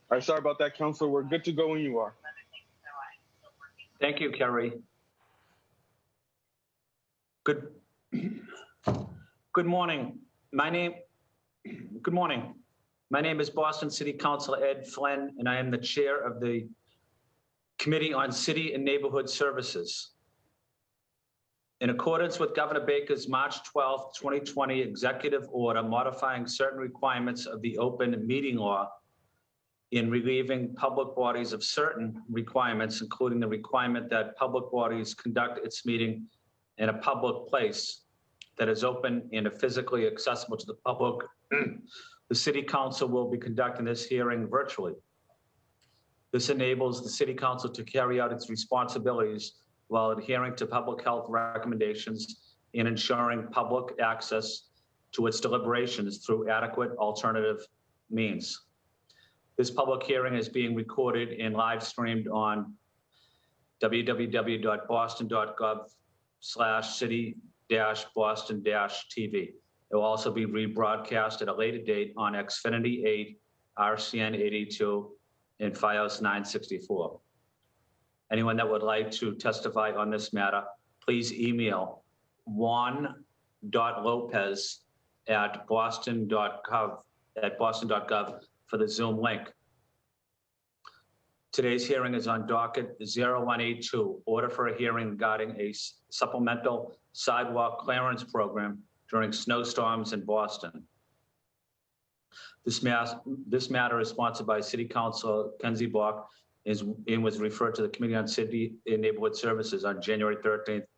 All right, sorry about that, Councilor. We're good to go when you are. Thank you, Kerry. Good morning. Good morning. My name is Boston City Councilor Ed Flynn, and I am the chair of the Committee on City and Neighborhood Services. In accordance with Governor Baker's March 12, 2020 executive order modifying certain requirements of the open meeting law in relieving public bodies of certain requirements, including the requirement that public bodies conduct its meeting in a public place that is open and physically accessible to the public, the City Council will be conducting this hearing virtually. This enables the City Council to carry out its responsibilities while adhering to public health recommendations and ensuring public access to its deliberations through adequate alternative means. This public hearing is being recorded and live streamed on www.boston.gov/city-boston-TV. It will also be rebroadcast at a later date on Xfinity 8, RCN 82, and Fios 964. Anyone that would like to testify on this matter, please email juan.lopez@boston.gov for the Zoom link. Today's hearing is on docket 0182, order for a hearing regarding a supplemental sidewalk clearance program during snowstorms in Boston. This matter is sponsored by City Councilor Kenzie Bach and was referred to the Committee on City and Neighborhood Services on January 13th,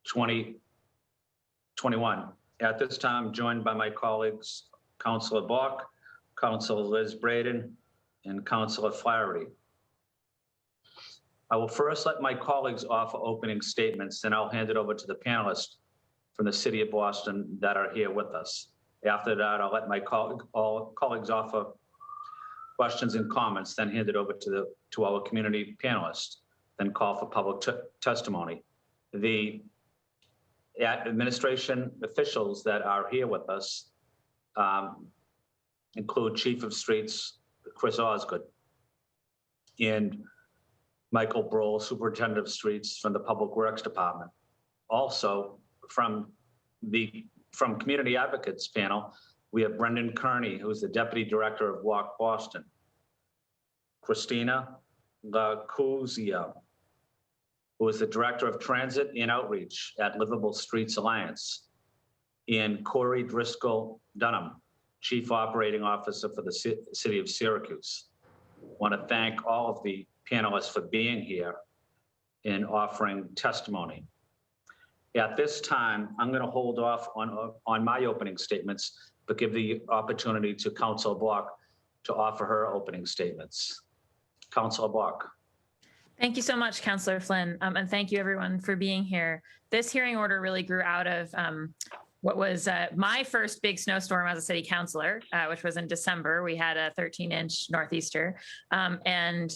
2021. At this time, I'm joined by my colleagues, Councilor Bach, Councilor Liz Braden, and Councilor Flaherty. I will first let my colleagues offer opening statements, then I'll hand it over to the panelists from the City of Boston that are here with us. After that, I'll let my colleagues offer questions and comments, then hand it over to our community panelists, then call for public testimony. The administration officials that are here with us include Chief of Streets, Chris Osgood, and Michael Broll, Superintendent of Streets from the Public Works Department. Also, from Community Advocates panel, we have Brendan Kearney, who's the Deputy Director of Walk Boston, Christina Lacuzia, who is the Director of Transit and Outreach at Livable Streets Alliance, and Corey Driscoll Dunham, Chief Operating Officer for the City of Syracuse. I want to thank all of the panelists for being here and offering testimony. At this time, I'm going to hold off on my opening statements, but give the opportunity to Councilor Block to offer her opening statements. Councilor Block. Thank you so much, Councilor Flynn, and thank you everyone for being here. This hearing order really grew out of what was my first big snowstorm as a city councilor, which was in December. We had a 13-inch northeaster, and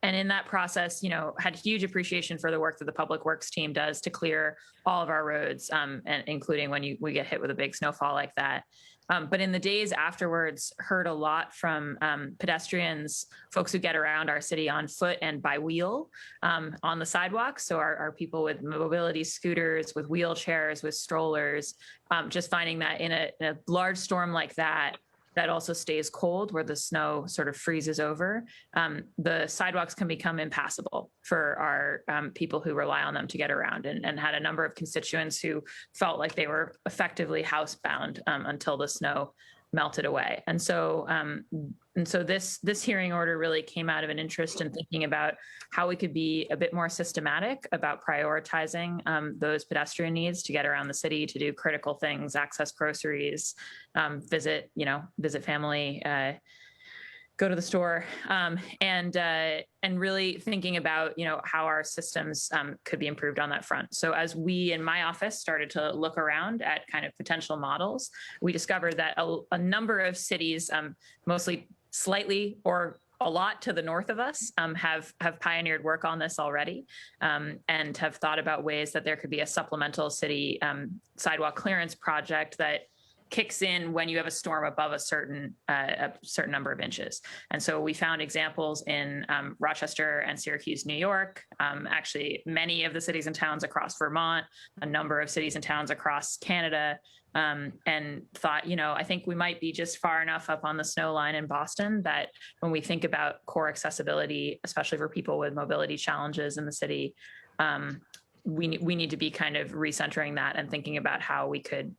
in that process, had huge appreciation for the work that the Public Works team does to clear all of our roads, and including when we get hit with a big snowfall like that. But in the days afterwards, heard a lot from pedestrians, folks who get around our city on foot and by wheel on the sidewalks. So our people with mobility scooters, with wheelchairs, with strollers, just finding that in a large storm like that, that also stays cold, where the snow sort of freezes over, the sidewalks can become impassable for our people who rely on them to get around, and had a number of constituents who felt like they were effectively housebound until the snow melted away. And so this hearing order really came out of an interest in thinking about how we could be a bit more systematic about prioritizing those pedestrian needs to get around the city, to do critical things, access groceries, visit family, go to the store, and really thinking about how our systems could be improved on that front. So as we in my office started to look around at kind of potential models, we discovered that a number of cities, mostly slightly or a lot to the north of us, have pioneered work on this already, and have thought about ways that there could be a supplemental city sidewalk clearance project that kicks in when you have a storm above a certain number of inches. And so we found examples in Rochester and Syracuse, New York, actually many of the cities and towns across Vermont, a number of cities and towns across Canada, and thought, I think we might be just far enough up on the snow line in Boston that when we think about core accessibility, especially for people with mobility challenges in the city, we need to be kind of recentering that and thinking about how we can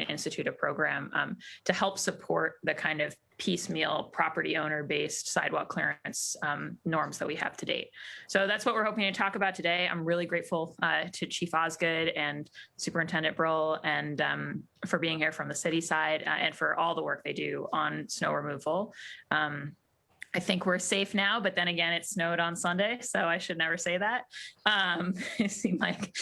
institute a program to help support the kind of piecemeal property owner based sidewalk clearance norms that we have to date. So that's what we're hoping to talk about today. I'm really grateful to Chief Osgood and Superintendent Brill and for being here from the city side and for all the work they do on snow removal. I think we're safe now, but then again, it snowed on Sunday, so I should never say that. It seemed like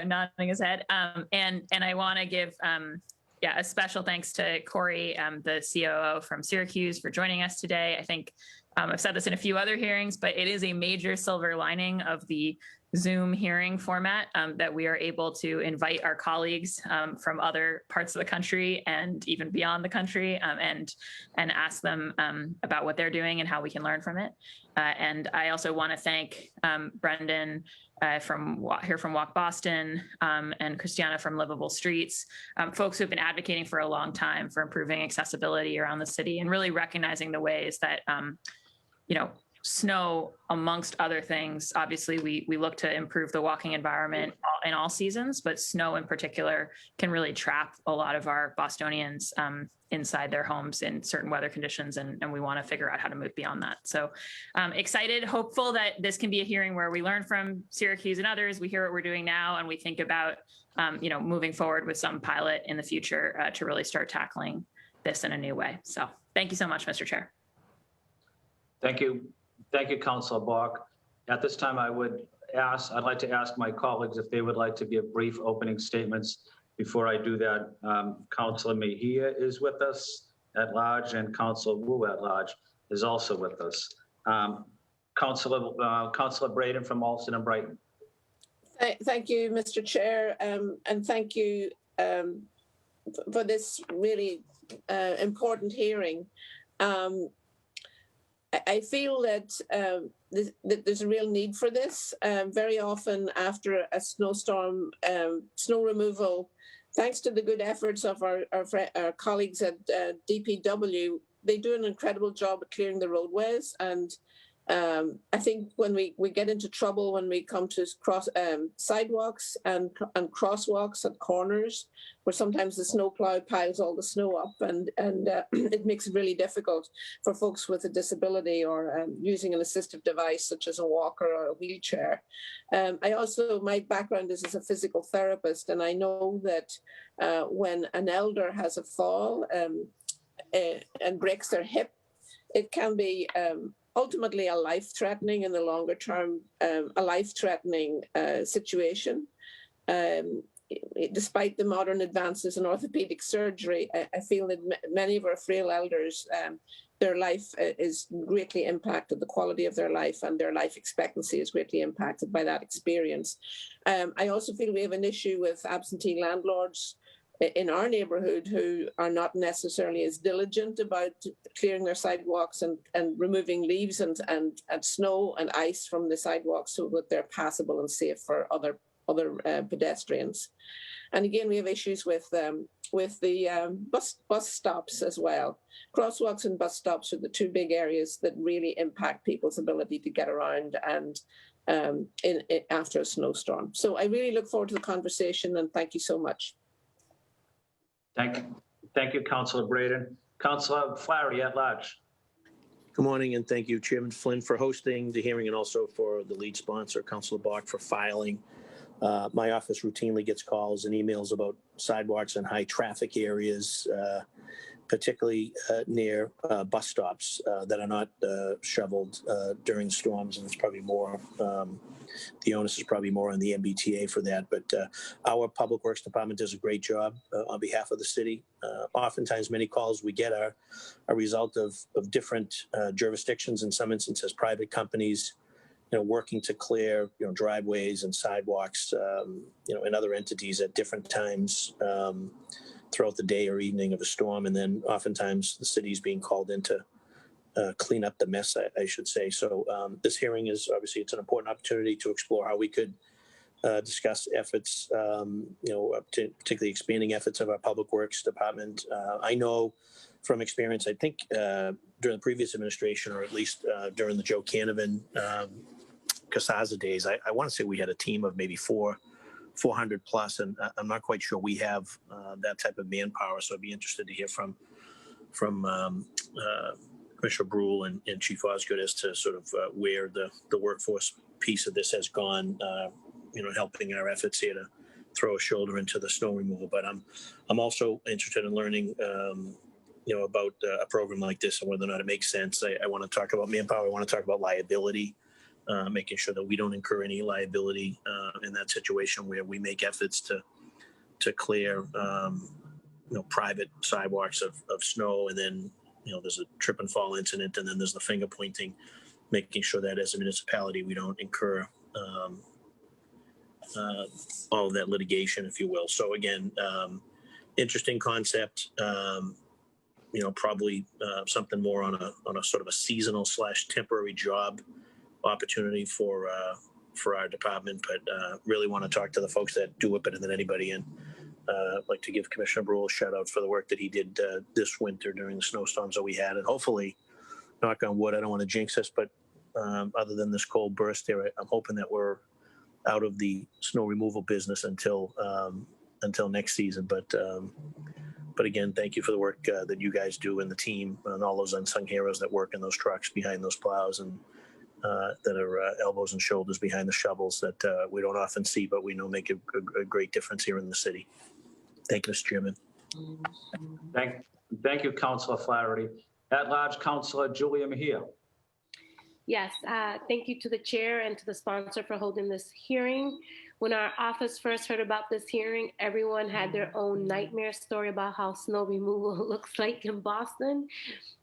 nodding his head. And I want to give a special thanks to Corey, the COO from Syracuse, for joining us today. I think I've said this in a few other hearings, but it is a major silver lining of the Zoom hearing format that we are able to invite our colleagues from other parts of the country and even beyond the country and ask them about what they're doing and how we can learn from it. And I also want to thank Brendan from Walk Boston and Christiana from Livable Streets, folks who've been advocating for a long time for improving accessibility around the city and really recognizing the ways that, snow, amongst other things, obviously we look to improve the walking environment in all seasons, but snow in particular can really trap a lot of our Bostonians inside their homes in certain weather conditions, and we want to figure out how to move beyond that. So excited, hopeful that this can be a hearing where we learn from Syracuse and others, we hear what we're doing now, and we think about moving forward with some pilot in the future to really start tackling this in a new way. So thank you so much, Mr. Chair. Thank you. Thank you, Councilor Bach. At this time, I'd like to ask my colleagues if they would like to give brief opening statements. Before I do that, Councilor Mejia is with us at large, and Councilor Wu at large is also with us. Councilor Braden from Alston and Brighton. Thank you, Mr. Chair, and thank you for this really important hearing. I feel that there's a real need for this. Very often after a snowstorm, snow removal, thanks to the good efforts of our colleagues at DPW, they do an incredible job at clearing the roadways. And I think when we get into trouble when we come to sidewalks and crosswalks at corners, where sometimes the snowplow piles all the snow up, and it makes it really difficult for folks with a disability or using an assistive device such as a walker or a wheelchair. My background is as a physical therapist, and I know that when an elder has a fall and breaks their hip, it can be ultimately a life-threatening, in the longer term, a life-threatening situation. Despite the modern advances in orthopedic surgery, I feel that many of our frail elders, their life is greatly impacted, the quality of their life and their life expectancy is greatly impacted by that experience. I also feel we have an issue with absentee landlords in our neighborhood who are not necessarily as diligent about clearing their sidewalks and removing leaves and snow and ice from the sidewalks so that they're passable and safe for other pedestrians. And again, we have issues with the bus stops as well. Crosswalks and bus stops are the two big areas that really impact people's ability to get around and after a snowstorm. So I really look forward to the conversation, and thank you so much. Thank you, Councilor Braden. Councilor Flaherty at large. Good morning, and thank you, Chairman Flynn, for hosting the hearing, and also for the lead sponsor, Councilor Bach, for filing. My office routinely gets calls and emails about sidewalks in high traffic areas, particularly near bus stops that are not shoveled during storms, and it's probably more. The onus is probably more on the MBTA for that, but our Public Works Department does a great job on behalf of the city. Oftentimes, many calls we get are a result of different jurisdictions, in some instances, private companies, working to clear, driveways and sidewalks, and other entities at different times throughout the day or evening of a storm, and then oftentimes the city's being called in to clean up the mess, I should say. So this hearing is obviously, it's an important opportunity to explore how we could discuss efforts, particularly expanding efforts of our public works department. I know from experience, I think during the previous administration, or at least during the Joe Canavan Casaza days, I want to say we had a team of maybe 400 plus, and I'm not quite sure we have that type of manpower. So I'd be interested to hear from Commissioner Brule and Chief Osgood as to sort of where the workforce piece of this has gone, helping our efforts here to throw a shoulder into the snow removal. But I'm also interested in learning, about a program like this and whether or not it makes sense. I want to talk about manpower. I want to talk about liability, making sure that we don't incur any liability in that situation where we make efforts to clear, private sidewalks of snow, and then there's a trip and fall incident, and then there's the finger pointing, making sure that as a municipality we don't incur all of that litigation, if you will. So again, interesting concept. Probably something more on a sort of a seasonal / temporary job opportunity for our department, but really want to talk to the folks that do it better than anybody. And I'd like to give Commissioner Brule a shout out for the work that he did this winter during the snowstorms that we had. And hopefully, knock on wood, I don't want to jinx us, but other than this cold burst there, I'm hoping that we're out of the snow removal business until next season. But again, thank you for the work that you guys do and the team and all those unsung heroes that work in those trucks behind those plows and that are elbows and shoulders behind the shovels that we don't often see, but we know make a great difference here in the city. Thank you, Mr. Chairman. Thank you, Councilor Flaherty. At-large Councilor Julia Mejia. Yes, thank you to the chair and to the sponsor for holding this hearing. When our office first heard about this hearing, everyone had their own nightmare story about how snow removal looks like in Boston.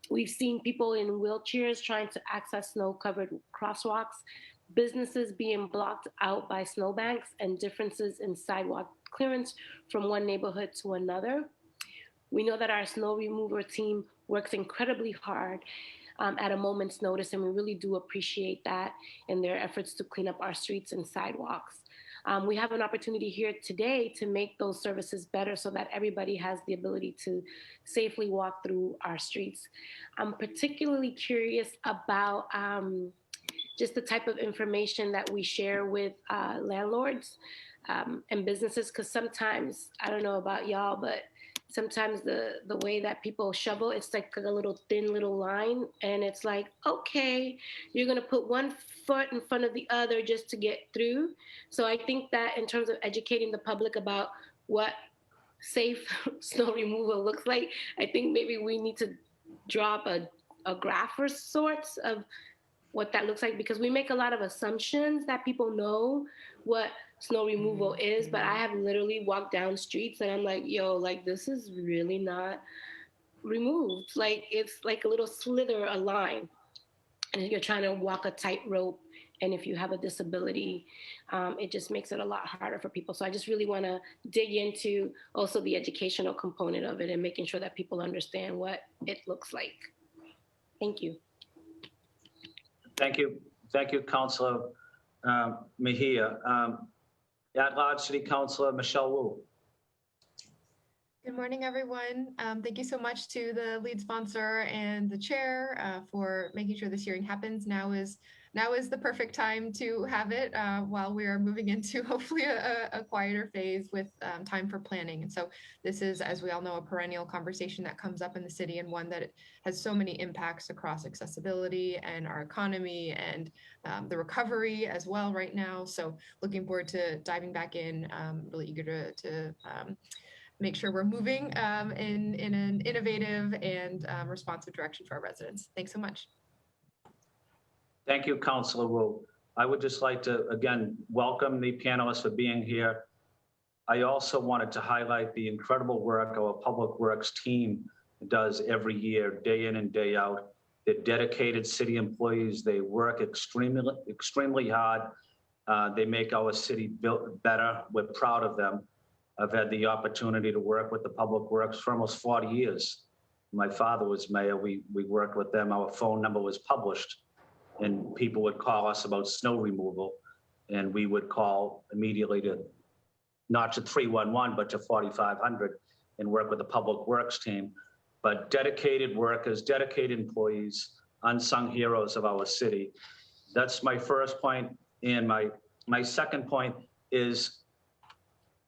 We've seen people in wheelchairs trying to access snow-covered crosswalks, businesses being blocked out by snowbanks, and differences in sidewalk clearance from one neighborhood to another. We know that our snow remover team works incredibly hard at a moment's notice, and we really do appreciate that in their efforts to clean up our streets and sidewalks. We have an opportunity here today to make those services better so that everybody has the ability to safely walk through our streets. I'm particularly curious about just the type of information that we share with landlords and businesses, because sometimes, I don't know about y'all, but sometimes the way that people shovel, it's like a little thin little line, and it's like, okay, you're gonna put one foot in front of the other just to get through. So I think that in terms of educating the public about what safe snow removal looks like, I think maybe we need to drop a graph or sorts of what that looks like, because we make a lot of assumptions that people know what snow removal is, but I have literally walked down streets and I'm like, yo, like this is really not removed. Like it's like a little slither, a line, and you're trying to walk a tightrope. And if you have a disability, it just makes it a lot harder for people. So I just really want to dig into also the educational component of it and making sure that people understand what it looks like. Thank you. Thank you, Councilor Mejia. At-large City Councilor Michelle Wu. Good morning, everyone. Thank you so much to the lead sponsor and the chair for making sure this hearing happens. Now is the perfect time to have it while we are moving into hopefully a quieter phase with time for planning. And so this is, as we all know, a perennial conversation that comes up in the city, and one that has so many impacts across accessibility and our economy and the recovery as well right now. So looking forward to diving back in, really eager to make sure we're moving in an innovative and responsive direction for our residents. Thanks so much. Thank you, Councilor Wu. I would just like to, again, welcome the panelists for being here. I also wanted to highlight the incredible work our Public Works team does every year, day in and day out. They're dedicated city employees. They work extremely hard. They make our city better. We're proud of them. I've had the opportunity to work with the Public Works for almost 40 years. My father was mayor. We worked with them. Our phone number was published, and people would call us about snow removal, and we would call immediately to not to 311, but to 4500 and work with the Public Works team. But dedicated workers, dedicated employees, unsung heroes of our city. That's my first point. And my second point is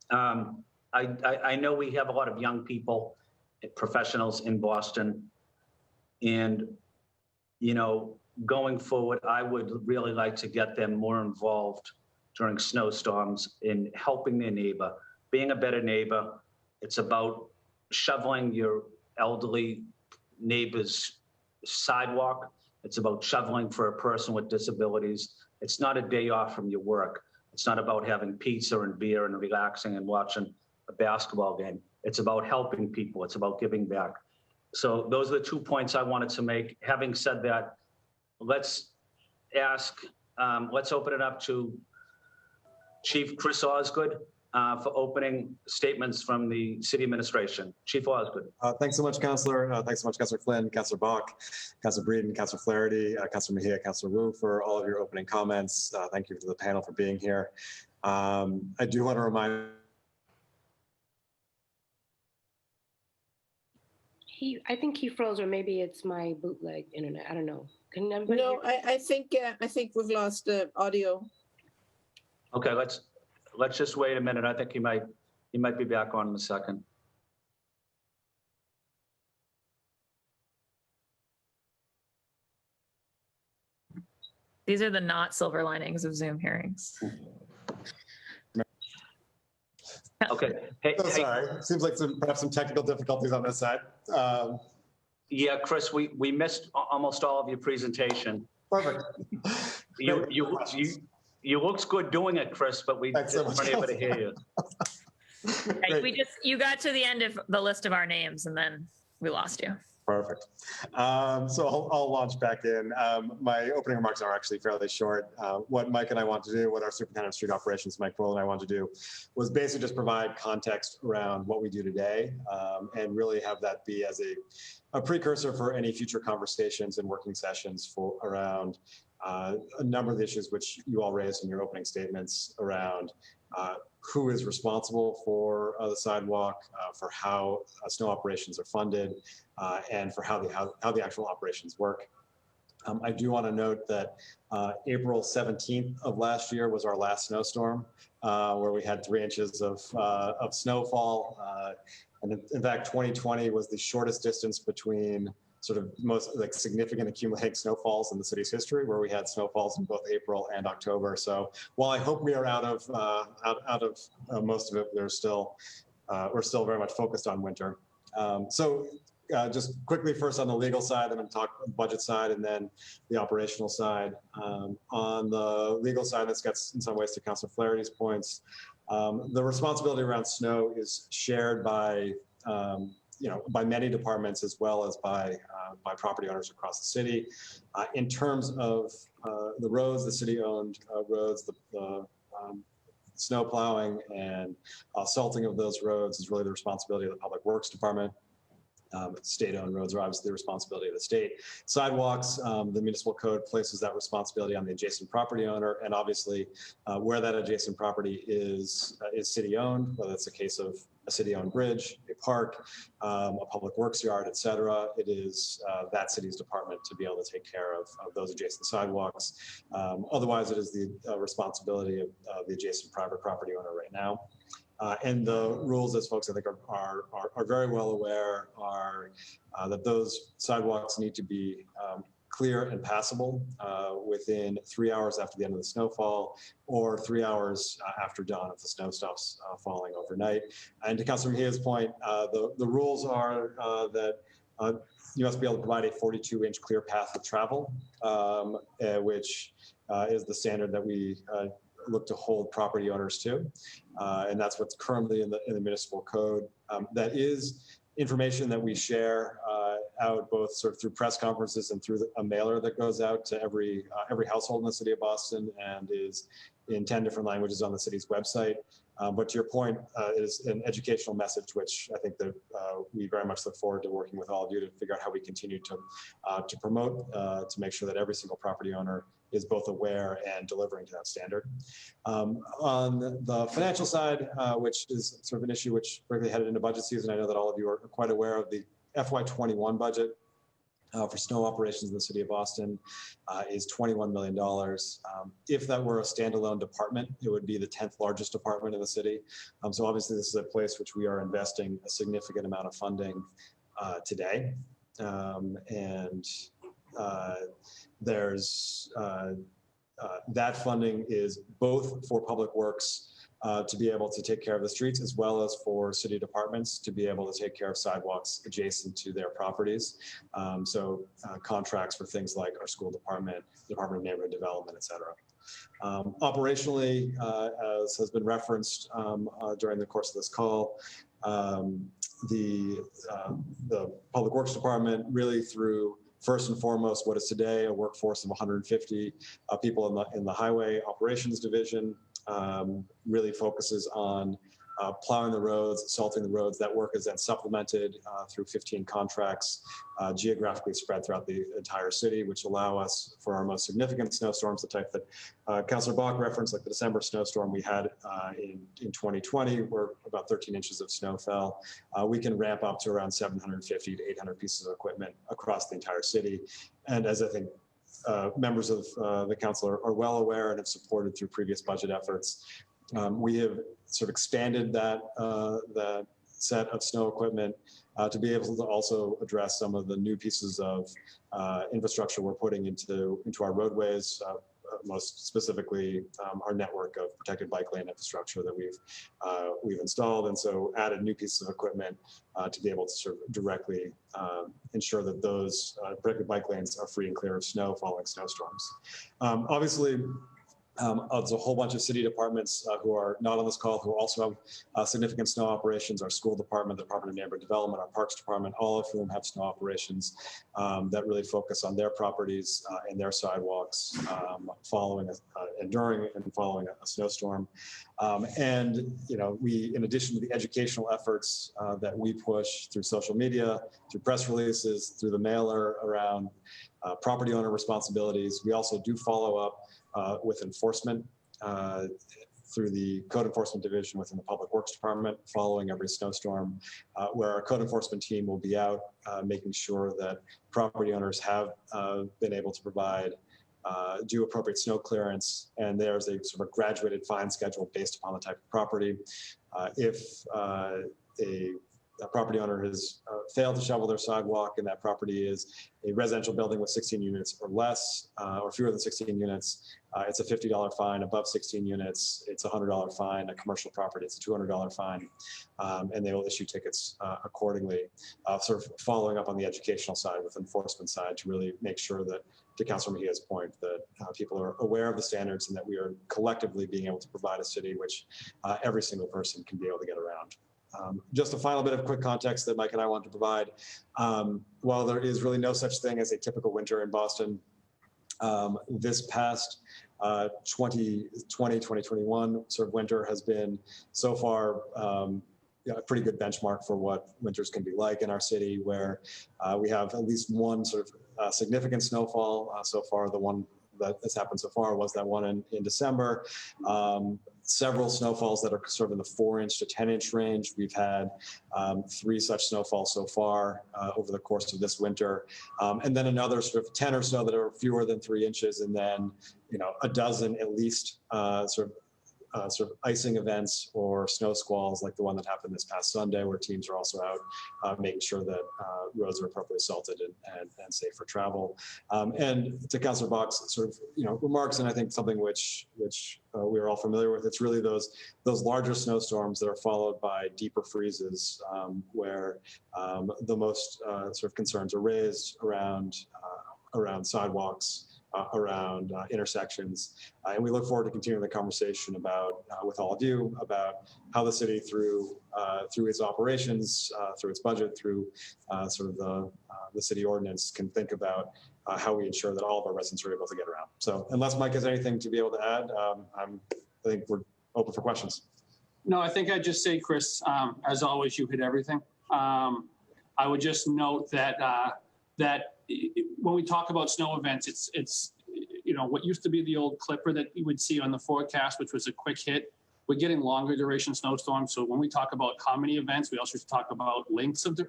I know we have a lot of young people, professionals in Boston. And, you know, going forward, I would really like to get them more involved during snowstorms in helping their neighbor, being a better neighbor. It's about shoveling your elderly neighbor's sidewalk. It's about shoveling for a person with disabilities. It's not a day off from your work. It's not about having pizza and beer and relaxing and watching a basketball game. It's about helping people. It's about giving back. So those are the 2 points I wanted to make. Having said that, let's open it up to Chief Chris Osgood for opening statements from the city administration. Chief Osgood. Thanks so much, Councillor. Thanks so much, Councillor Flynn, Councillor Bach, Councillor Breeden, Councillor Flaherty, Councillor Mejia, Councillor Wu for all of your opening comments. Thank you to the panel for being here. I do want to remind I think he froze, or maybe it's my bootleg internet. I don't know. Can everybody No, hear? I think we've lost audio. Okay, let's just wait a minute. I think he might be back on in a second. These are the not silver linings of Zoom hearings. Okay. Hey, so sorry. Seems like perhaps some technical difficulties on this side. Yeah, Chris, we missed almost all of your presentation. Perfect. You looks good doing it, Chris, but we Thanks so weren't much. able to hear you. Right, you got to the end of the list of our names and then we lost you. Perfect. So I'll launch back in. My opening remarks are actually fairly short. What Mike and I want to do, what our Superintendent of Street Operations, Mike Kroll, and I want to do was basically just provide context around what we do today and really have that be as a precursor for any future conversations and working sessions around a number of the issues which you all raised in your opening statements around who is responsible for the sidewalk, for how snow operations are funded, and for how the actual operations work. I do want to note that April 17th of last year was our last snowstorm, where we had 3 inches of snowfall. And in fact, 2020 was the shortest distance between sort of most like significant accumulating snowfalls in the city's history, where we had snowfalls in both April and October. So while I hope we are out of most of it, we're still very much focused on winter. Just quickly, first on the legal side, I'm going to talk budget side and then the operational side. On the legal side, this gets in some ways to Councillor Flaherty's points. The responsibility around snow is shared by by many departments as well as by property owners across the city. In terms of the roads, the city-owned roads, the snow plowing and salting of those roads is really the responsibility of the Public Works Department. State-owned roads are obviously the responsibility of the state. Sidewalks, the municipal code places that responsibility on the adjacent property owner, and obviously where that adjacent property is city-owned, whether it's a case of a city-owned bridge, a park, a public works yard, et cetera, it is that city's department to be able to take care of those adjacent sidewalks. Otherwise, it is the responsibility of the adjacent private property owner right now. And the rules, as folks I think are very well aware, are that those sidewalks need to be clear and passable within 3 hours after the end of the snowfall, or 3 hours after dawn if the snow stops falling overnight. And to Councilor Mejia's point, the rules are that you must be able to provide a 42-inch clear path of travel, which is the standard that we look to hold property owners to. And that's what's currently in the municipal code. That is information that we share out both sort of through press conferences and through a mailer that goes out to every household in the city of Boston and is in 10 different languages on the city's website. But to your point, it is an educational message, which I think that we very much look forward to working with all of you to figure out how we continue to promote, to make sure that every single property owner is both aware and delivering to that standard. On the financial side, which is sort of an issue which really headed into budget season, I know that all of you are quite aware of the FY21 budget for snow operations in the city of Boston is $21 million. If that were a standalone department, it would be the 10th largest department in the city. So obviously this is a place which we are investing a significant amount of funding today. That funding is both for public works to be able to take care of the streets, as well as for city departments to be able to take care of sidewalks adjacent to their properties. Contracts for things like our school department, Department of Neighborhood Development, et cetera. Operationally, as has been referenced during the course of this call, the Public Works Department really through first and foremost what is today a workforce of 150 people in the Highway Operations Division, really focuses on plowing the roads, salting the roads. That work is then supplemented through 15 contracts geographically spread throughout the entire city, which allow us for our most significant snowstorms, the type that Councillor Bach referenced, like the December snowstorm we had in 2020, where about 13 inches of snow fell. We can ramp up to around 750 to 800 pieces of equipment across the entire city. And as I think members of the council are well aware and have supported through previous budget efforts, we have sort of expanded that set of snow equipment to be able to also address some of the new pieces of infrastructure we're putting into our roadways, most specifically our network of protected bike lane infrastructure that we've installed, and so added new pieces of equipment to be able to sort of directly ensure that those protected bike lanes are free and clear of snow following snowstorms. Obviously, there's a whole bunch of city departments who are not on this call who also have significant snow operations. Our school department, the Department of Neighborhood Development, our parks department, all of whom have snow operations that really focus on their properties and their sidewalks during and following a snowstorm. We, in addition to the educational efforts that we push through social media, through press releases, through the mailer around property owner responsibilities, we also do follow up with enforcement through the Code Enforcement Division within the Public Works Department following every snowstorm, where our code enforcement team will be out making sure that property owners have been able to provide due appropriate snow clearance, and there's a sort of graduated fine schedule based upon the type of property. If a property owner has failed to shovel their sidewalk and that property is a residential building with 16 units or less, or fewer than 16 units, it's a $50 fine. Above 16 units, it's a $100 fine. A commercial property, it's a $200 fine. And they will issue tickets accordingly, sort of following up on the educational side with enforcement side to really make sure that, to Councilor Mejia's point, that people are aware of the standards and that we are collectively being able to provide a city which every single person can be able to get around. Just a final bit of quick context that Mike and I want to provide. While there is really no such thing as a typical winter in Boston, this past 2020-2021 sort of winter has been so far a pretty good benchmark for what winters can be like in our city, where we have at least one sort of significant snowfall so far. The one that has happened so far was that one in December. Several snowfalls that are sort of in the 4-inch to 10-inch range. We've had 3 such snowfalls so far over the course of this winter, and then another sort of 10 or so that are fewer than 3 inches, and then a dozen at least sort of icing events or snow squalls like the one that happened this past Sunday, where teams are also out making sure that roads are appropriately salted and safe for travel. And to Councilor Bach's sort of remarks, and I think something which we are all familiar with, it's really those larger snowstorms that are followed by deeper freezes, where the most sort of concerns are raised around sidewalks, around intersections, and we look forward to continuing the conversation about with all of you about how the city through its operations, through its budget, through sort of the city ordinance can think about how we ensure that all of our residents are able to get around. So unless Mike has anything to be able to add, I think we're open for questions. No, I think I'd just say, Chris, as always, you hit everything. I would just note that when we talk about snow events, it's what used to be the old clipper that you would see on the forecast, which was a quick hit. We're getting longer duration snowstorms. So when we talk about how many events, we also talk about lengths of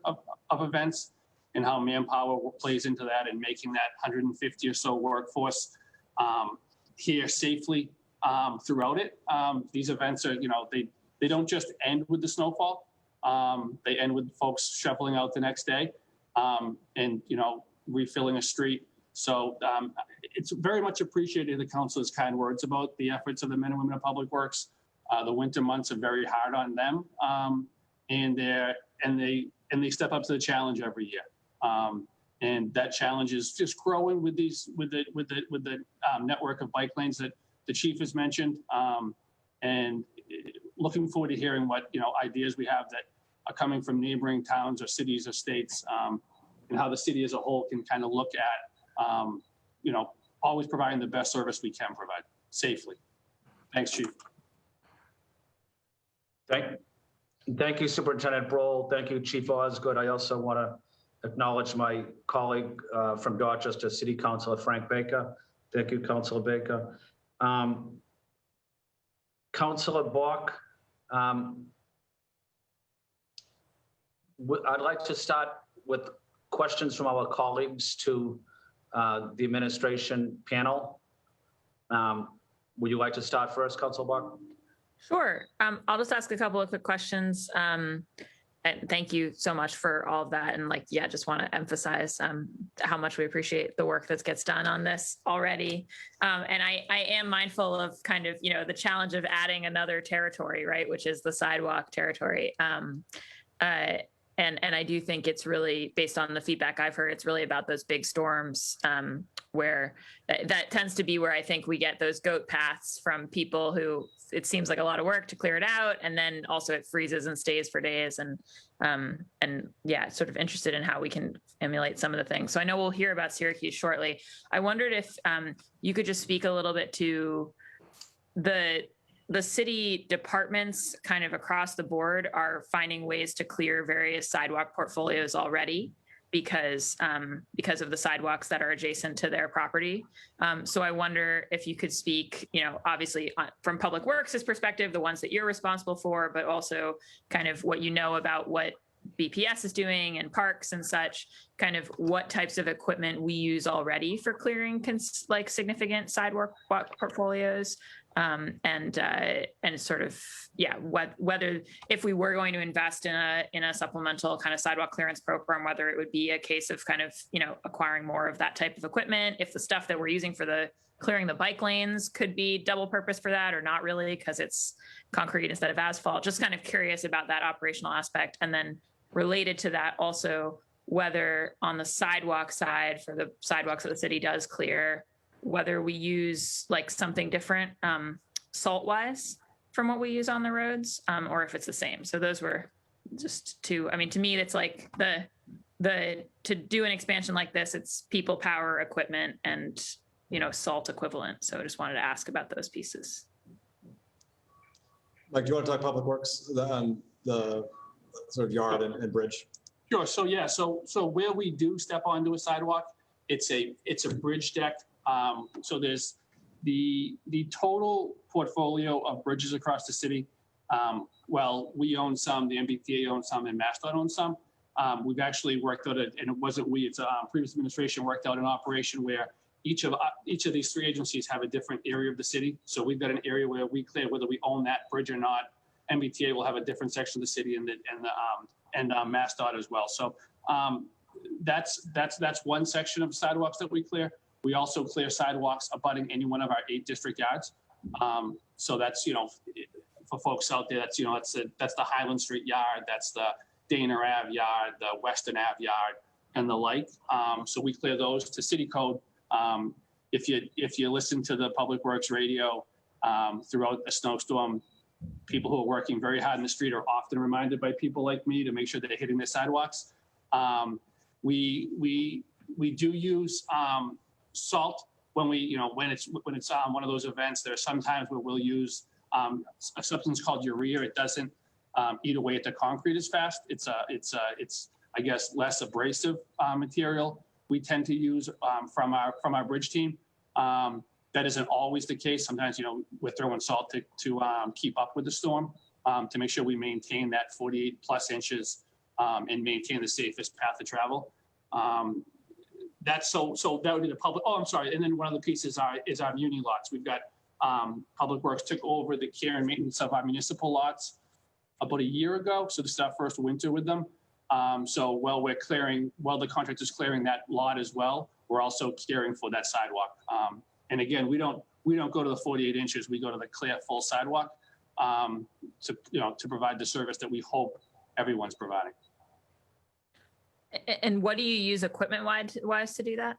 events and how manpower plays into that and making that 150 or so workforce here safely throughout it. These events are, they don't just end with the snowfall. They end with folks shoveling out the next day and, refilling a street. So it's very much appreciated the council's kind words about the efforts of the men and women of Public Works. The winter months are very hard on them, and they step up to the challenge every year. And that challenge is just growing with the network of bike lanes that the chief has mentioned, and looking forward to hearing what ideas we have that are coming from neighboring towns or cities or states, and how the city as a whole can kind of look at always providing the best service we can provide safely. Thanks, Chief. Thank you, Superintendent Broll. Thank you, Chief Osgood. I also want to acknowledge my colleague from Dorchester, City Councilor Frank Baker. Thank you, Councilor Baker. Councilor Bach, I'd like to start with questions from our colleagues to the administration panel. Would you like to start first, Councilor Bach? Sure. I'll just ask a couple of quick questions. And thank you so much for all of that. And just want to emphasize how much we appreciate the work that gets done on this already. And I am mindful of kind of, the challenge of adding another territory, right, which is the sidewalk territory. And I do think it's really, based on the feedback I've heard, it's really about those big storms where that tends to be where I think we get those goat paths from people who it seems like a lot of work to clear it out. And then also it freezes and stays for days. And sort of interested in how we can emulate some of the things. So I know we'll hear about Syracuse shortly. I wondered if you could just speak a little bit to the city departments kind of across the board are finding ways to clear various sidewalk portfolios already because of the sidewalks that are adjacent to their property. So I wonder if you could speak, obviously from Public Works' perspective, the ones that you're responsible for, but also kind of what about what BPS is doing and parks and such, kind of what types of equipment we use already for clearing significant sidewalk portfolios. And sort of, whether if we were going to invest in a supplemental kind of sidewalk clearance program, whether it would be a case of kind of, acquiring more of that type of equipment, if the stuff that we're using for clearing the bike lanes could be double purpose for that or not really, because it's concrete instead of asphalt. Just kind of curious about that operational aspect. And then related to that also, whether on the sidewalk side, for the sidewalks that the city does clear, whether we use something different salt wise from what we use on the roads, or if it's the same. So those were just two. I mean, to me, it's like to do an expansion like this, it's people, power, equipment, and salt equivalent. So I just wanted to ask about those pieces. Mike, do you want to talk Public Works, the sort of yard and bridge? Sure. So where we do step onto a sidewalk, it's a bridge deck. So there's the total portfolio of bridges across the city. We own some, the MBTA owns some, and MassDOT owns some. We've actually worked out and it wasn't we, it's previous administration worked out an operation where each of these three agencies have a different area of the city. So we've got an area where we clear whether we own that bridge or not. MBTA will have a different section of the city and MassDOT as well. So that's one section of sidewalks that we clear. We also clear sidewalks abutting any one of our 8 district yards. So that's, for folks out there, that's the Highland Street yard, that's the Dana Ave yard, the Western Ave yard, and the like. So we clear those to city code. If you listen to the Public Works radio throughout a snowstorm, people who are working very hard in the street are often reminded by people like me to make sure that they're hitting their sidewalks. We do use salt when when it's one of those events. There are some times where we'll use a substance called urea. It doesn't eat away at the concrete as fast. It's I guess less abrasive material we tend to use from our bridge team. That isn't always the case. Sometimes we're throwing salt to keep up with the storm, to make sure we maintain that 48 plus inches and maintain the safest path to travel. That's so that would be the public. Oh, I'm sorry. And then one of the pieces is our muni lots. We've got Public Works took over the care and maintenance of our municipal lots about a year ago. So this is our first winter with them. So while the contractor's clearing that lot as well, we're also caring for that sidewalk. And again, we don't go to the 48 inches. We go to the clear full sidewalk to provide the service that we hope everyone's providing. And what do you use equipment wise to do that?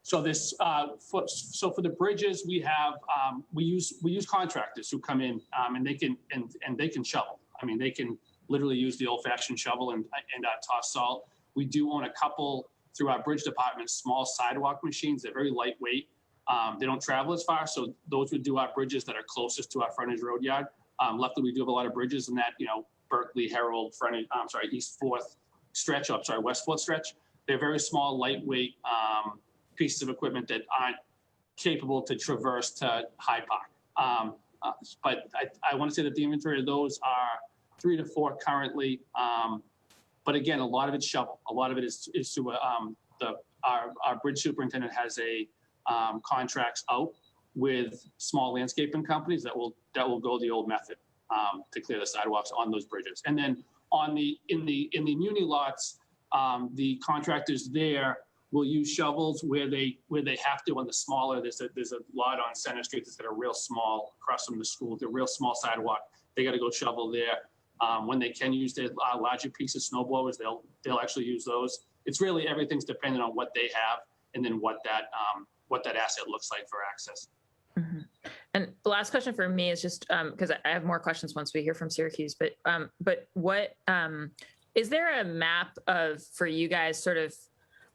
So for the bridges, we have we use contractors who come in and they can shovel. I mean, they can literally use the old-fashioned shovel and toss salt. We do own a couple through our bridge department, small sidewalk machines. They're very lightweight. They don't travel as far, so those would do our bridges that are closest to our frontage road yard. Luckily, we do have a lot of bridges in that Berkeley, Herald, frontage. East 4th stretch. West 4th stretch. They're very small, lightweight pieces of equipment that aren't capable to traverse to Hyde Park. But I want to say that the inventory of those are 3 to 4 currently. But again, a lot of it's shovel. A lot of it is to our bridge superintendent has a contracts out with small landscaping companies that will go the old method to clear the sidewalks on those bridges. And then in the muni lots, the contractors there will use shovels where they have to on the smaller. There's a lot on Center Street that's got a real small across from the school, the real small sidewalk. They got to go shovel there. When they can use their larger piece of snow blowers, they'll actually use those. It's really everything's dependent on what they have and then what that asset looks like for access. Mm-hmm. And the last question for me is just because I have more questions once we hear from Syracuse, but what is there a map for you guys sort of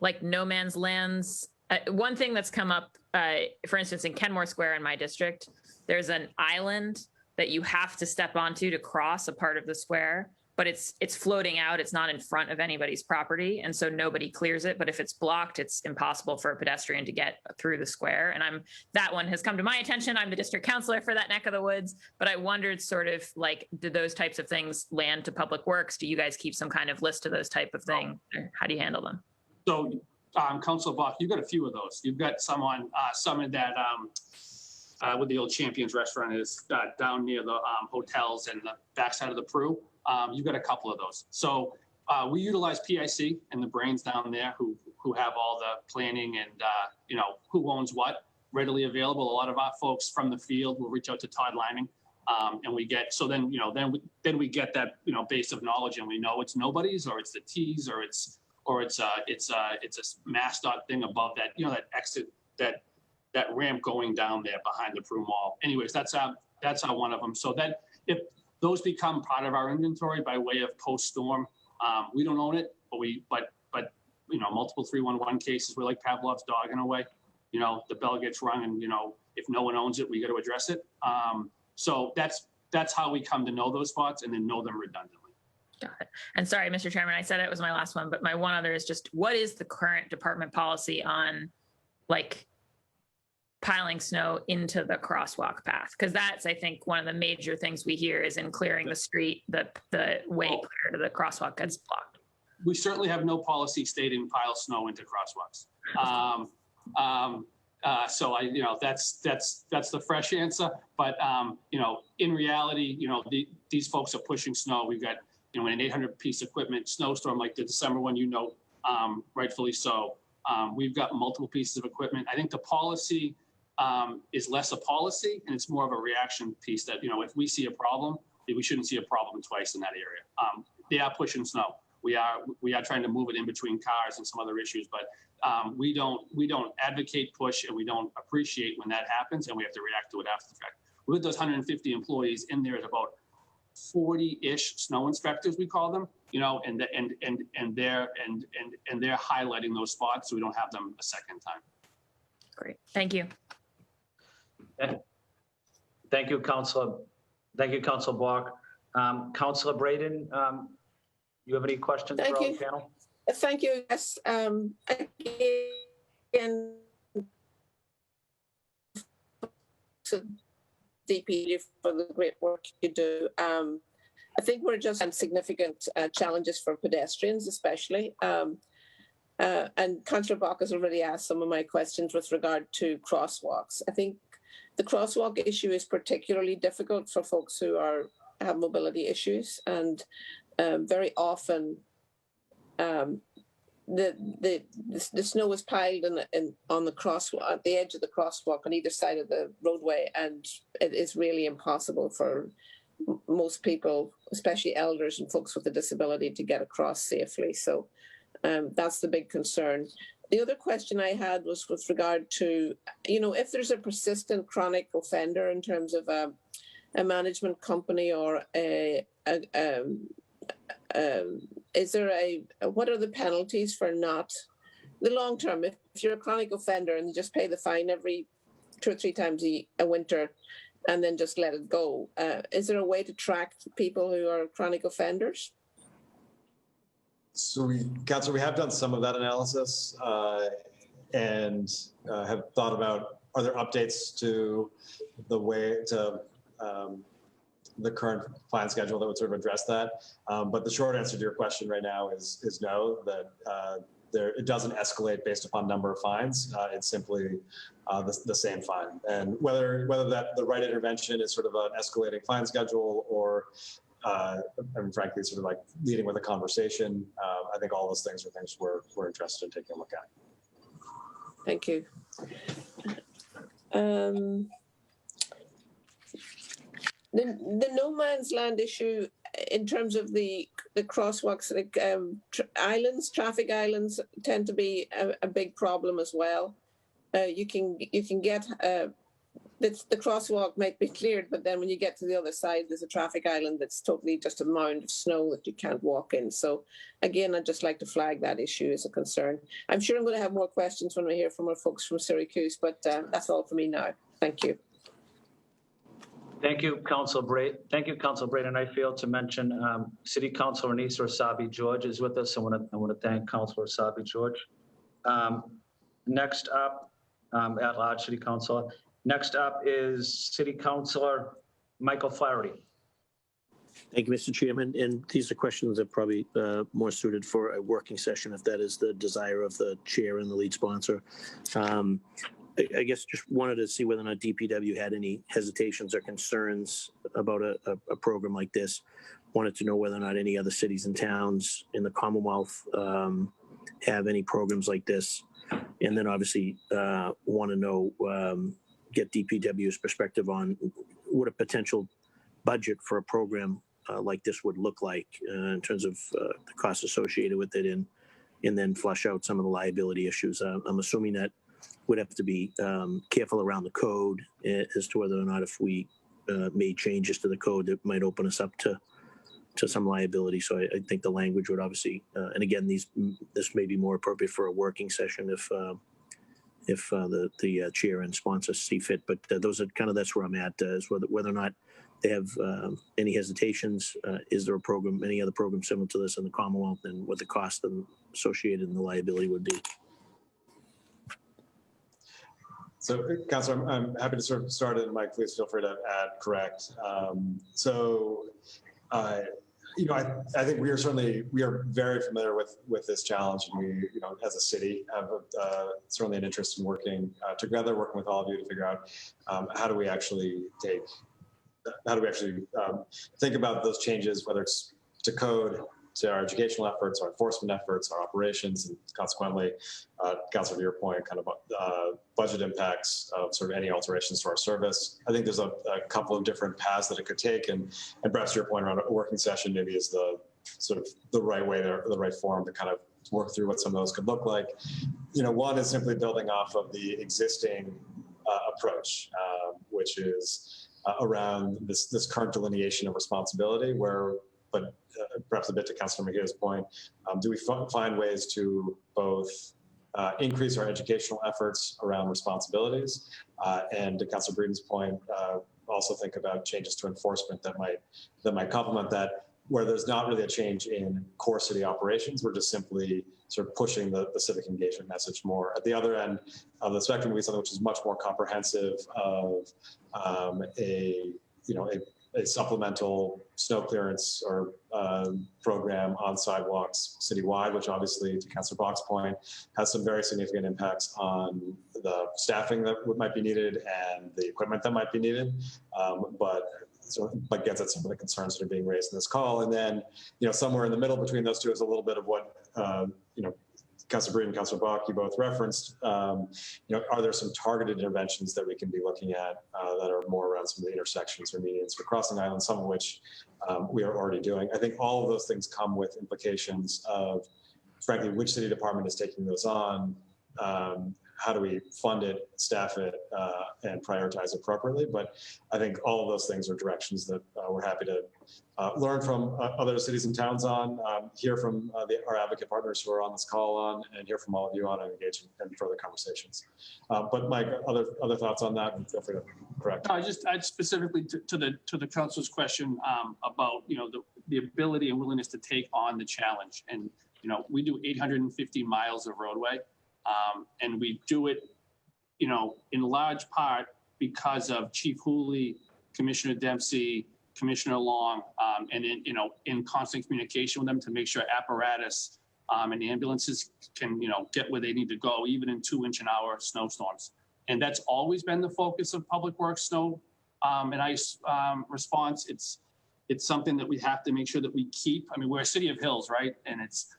like no man's lands? One thing that's come up, for instance, in Kenmore Square in my district, there's an island that you have to step onto to cross a part of the square, but it's floating out. It's not in front of anybody's property. And so nobody clears it. But if it's blocked, it's impossible for a pedestrian to get through the square. And that one has come to my attention. I'm the district counselor for that neck of the woods, but I wondered sort of like, do those types of things land to Public Works? Do you guys keep some kind of list of those type of things? How do you handle them? So Councilor Bach, you've got a few of those. You've got some in that, with the old Champions restaurant is down near the hotels and the backside of the Prue. You've got a couple of those. So we utilize PIC and the brains down there who have all the planning and who owns what readily available. A lot of our folks from the field will reach out to Todd Liming, and we get then we get that base of knowledge, and we know it's nobody's or it's the T's or it's a MassDOT thing above that that exit that ramp going down there behind the Prue Mall. Anyways, that's our one of them. So that if those become part of our inventory by way of post-storm, we don't own it, but multiple 311 cases, we're like Pavlov's dog in a way. The bell gets rung, and if no one owns it, we got to address it. So that's how we come to know those spots and then know them redundantly. Got it. And sorry, Mr. Chairman, I said it was my last one, but my one other is just what is the current department policy on like piling snow into the crosswalk path? Because that's, I think, one of the major things we hear is in clearing the street, the way clear to the crosswalk gets blocked. We certainly have no policy stating pile snow into crosswalks. So that's the fresh answer. But in reality, these folks are pushing snow. We've got an 800 piece equipment snowstorm like the December one, rightfully so. We've got multiple pieces of equipment. I think the policy is less a policy and it's more of a reaction piece that, if we see a problem, we shouldn't see a problem twice in that area. They are pushing snow. We are trying to move it in between cars and some other issues, but we don't advocate, push, and we don't appreciate when that happens, and we have to react to it after the fact. With those 150 employees in there is about 40-ish snow inspectors, we call them, you know, and they're highlighting those spots so we don't have them a second time. Great. Thank you. Thank you, Councilor. Thank you, Councilor Block. Councilor Braden, you have any questions for our panel? Thank you. Yes. Again, to DP for the great work you do. I think we're just having significant challenges for pedestrians, especially. And Councillor Bach has already asked some of my questions with regard to crosswalks. I think the crosswalk issue is particularly difficult for folks who have mobility issues, and very often the snow is piled on the crosswalk, at the edge of the crosswalk on either side of the roadway, and it is really impossible for most people, especially elders and folks with a disability, to get across safely. So that's the big concern. The other question I had was with regard to, you know, if there's a persistent chronic offender in terms of a management company or is there what are the penalties for not the long term? If you're a chronic offender and you just pay the fine every 2 or 3 times a winter and then just let it go, is there a way to track people who are chronic offenders? So Councilor, we have done some of that analysis and have thought about, are there updates to the way to the current fine schedule that would sort of address that? But the short answer to your question right now is no, that it doesn't escalate based upon number of fines. It's simply the same fine. And whether that the right intervention is sort of an escalating fine schedule or and frankly, sort of like leading with a conversation. I think all those things are things we're interested in taking a look at. Thank you. The no man's land issue in terms of the crosswalks, like traffic islands tend to be a big problem as well. You can get the crosswalk might be cleared, but then when you get to the other side, there's a traffic island that's totally just a mound of snow that you can't walk in. So again, I'd just like to flag that issue as a concern. I'm sure I'm going to have more questions when we hear from our folks from Syracuse, but that's all for me now. Thank you. Thank you, Councilor Braden. Thank you, Councilor Braden. I failed to mention City Councilor Anissa Asabi George is with us. I want to thank Councilor Asabi George. Next up, at large City Councilor. Next up is City Councilor Michael Flaherty. Thank you, Mr. Chairman. And these are questions that are probably more suited for a working session, if that is the desire of the chair and the lead sponsor. I guess just wanted to see whether or not DPW had any hesitations or concerns about a program like this. Wanted to know whether or not any other cities and towns in the Commonwealth have any programs like this. And then obviously want to know, get DPW's perspective on what a potential budget for a program like this would look like in terms of the costs associated with it, and then flush out some of the liability issues. I'm assuming that would have to be careful around the code as to whether or not if we made changes to the code that might open us up to some liability. So I think the language would obviously, and again, this may be more appropriate for a working session if the chair and sponsor see fit. But those are that's where I'm at, is whether or not they have any hesitations. Is there a program, any other program similar to this in the Commonwealth, and what the cost associated and the liability would be? So, Councilor, I'm happy to sort of start it, and Mike, please feel free to add, correct. You know, I think we are very familiar with this challenge, and we, you know, as a city, have certainly an interest in working together, working with all of you to figure out how do we actually think about those changes, whether it's to code, to our educational efforts, our enforcement efforts, our operations, and consequently, Councilor, to your point, kind of budget impacts of sort of any alterations to our service. I think there's a couple of different paths that it could take, and perhaps to your point around a working session maybe is the sort of the right way there, the right forum to kind of work through what some of those could look like. You know, one is simply building off of the existing approach, which is around this current delineation of responsibility but perhaps a bit to Councilor Mejia's point, do we find ways to both increase our educational efforts around responsibilities and to Councilor Breeden's point, also think about changes to enforcement that might complement that, where there's not really a change in core city operations. We're just simply sort of pushing the civic engagement message more. At the other end of the spectrum, we something which is much more comprehensive of a supplemental snow clearance or program on sidewalks citywide, which obviously, to Councillor Bach's point, has some very significant impacts on the staffing that might be needed and the equipment that might be needed, but gets at some of the concerns that are being raised in this call. And then, somewhere in the middle between those two is a little bit of what, Councilor Breeden and Councilor Bach, you both referenced. Are there some targeted interventions that we can be looking at that are more around some of the intersections or medians for crossing islands, some of which we are already doing? I think all of those things come with implications of, frankly, which city department is taking those on, how do we fund it, staff it, and prioritize appropriately. But I think all of those things are directions that we're happy to learn from other cities and towns on, hear from our advocate partners who are on this call on, and hear from all of you on and engage in further conversations. But Mike, other thoughts on that? And feel free to correct. I specifically to the council's question about the ability and willingness to take on the challenge. And we do 850 miles of roadway. And we do it, in large part because of Chief Hooley, Commissioner Dempsey, Commissioner Long, and in constant communication with them to make sure apparatus and ambulances can, get where they need to go, even in 2-inch-an-hour snowstorms. And that's always been the focus of Public Works snow and ice response. It's something that we have to make sure that we keep. I mean, we're a city of hills, right? And it's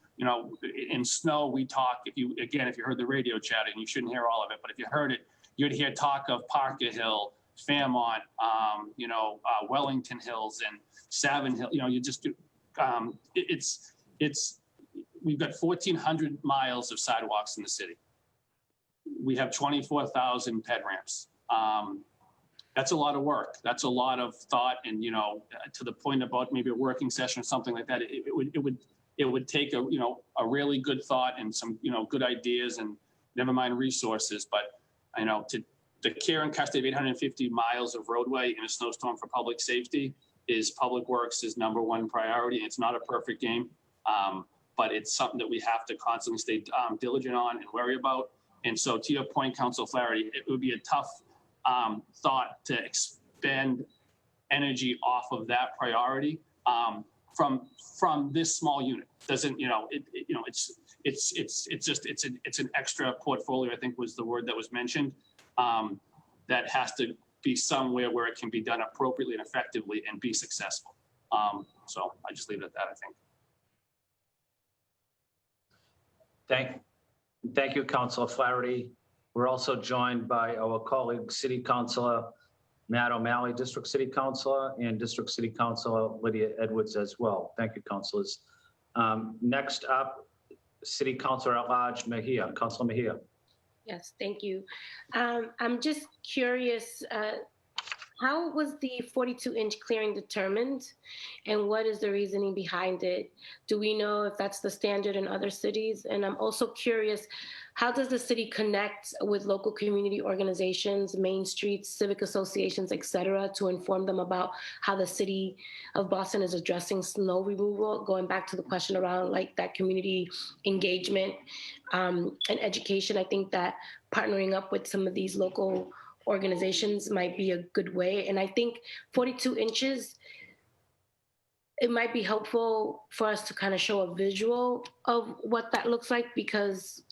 in snow, we talk, if you heard the radio chat, and you shouldn't hear all of it, but if you heard it, you'd hear talk of Parker Hill, Fairmont, Wellington Hills and Savin Hill. We've got 1,400 miles of sidewalks in the city. We have 24,000 ped ramps. That's a lot of work. That's a lot of thought. And, to the point about maybe a working session or something like that, it would take a really good thought and some, good ideas and never mind resources. But to the care and custody of 850 miles of roadway in a snowstorm for public safety is Public Works' #1 priority. It's not a perfect game, but it's something that we have to constantly stay diligent on and worry about. And so to your point, Council Flaherty, it would be a tough thought to expend energy off of that priority from this small unit. Doesn't it's an extra portfolio, I think was the word that was mentioned, that has to be somewhere where it can be done appropriately and effectively and be successful. So I just leave it at that, I think. Thank you, Councilor Flaherty. We're also joined by our colleague, City Councilor Matt O'Malley, District City Councilor, and District City Councilor Lydia Edwards as well. Thank you, councilors. Next up, City Councilor at Large Mejia. Councilor Mejia. Yes, thank you. I'm just curious, how was the 42-inch clearing determined, and what is the reasoning behind it? Do we know if that's the standard in other cities? And I'm also curious, how does the city connect with local community organizations, main streets, civic associations, et cetera, to inform them about how the city of Boston is addressing snow removal? Going back to the question around like that community engagement and education, I think that partnering up with some of these local organizations might be a good way. And I think 42 inches, it might be helpful for us to kind of show a visual of what that looks like, because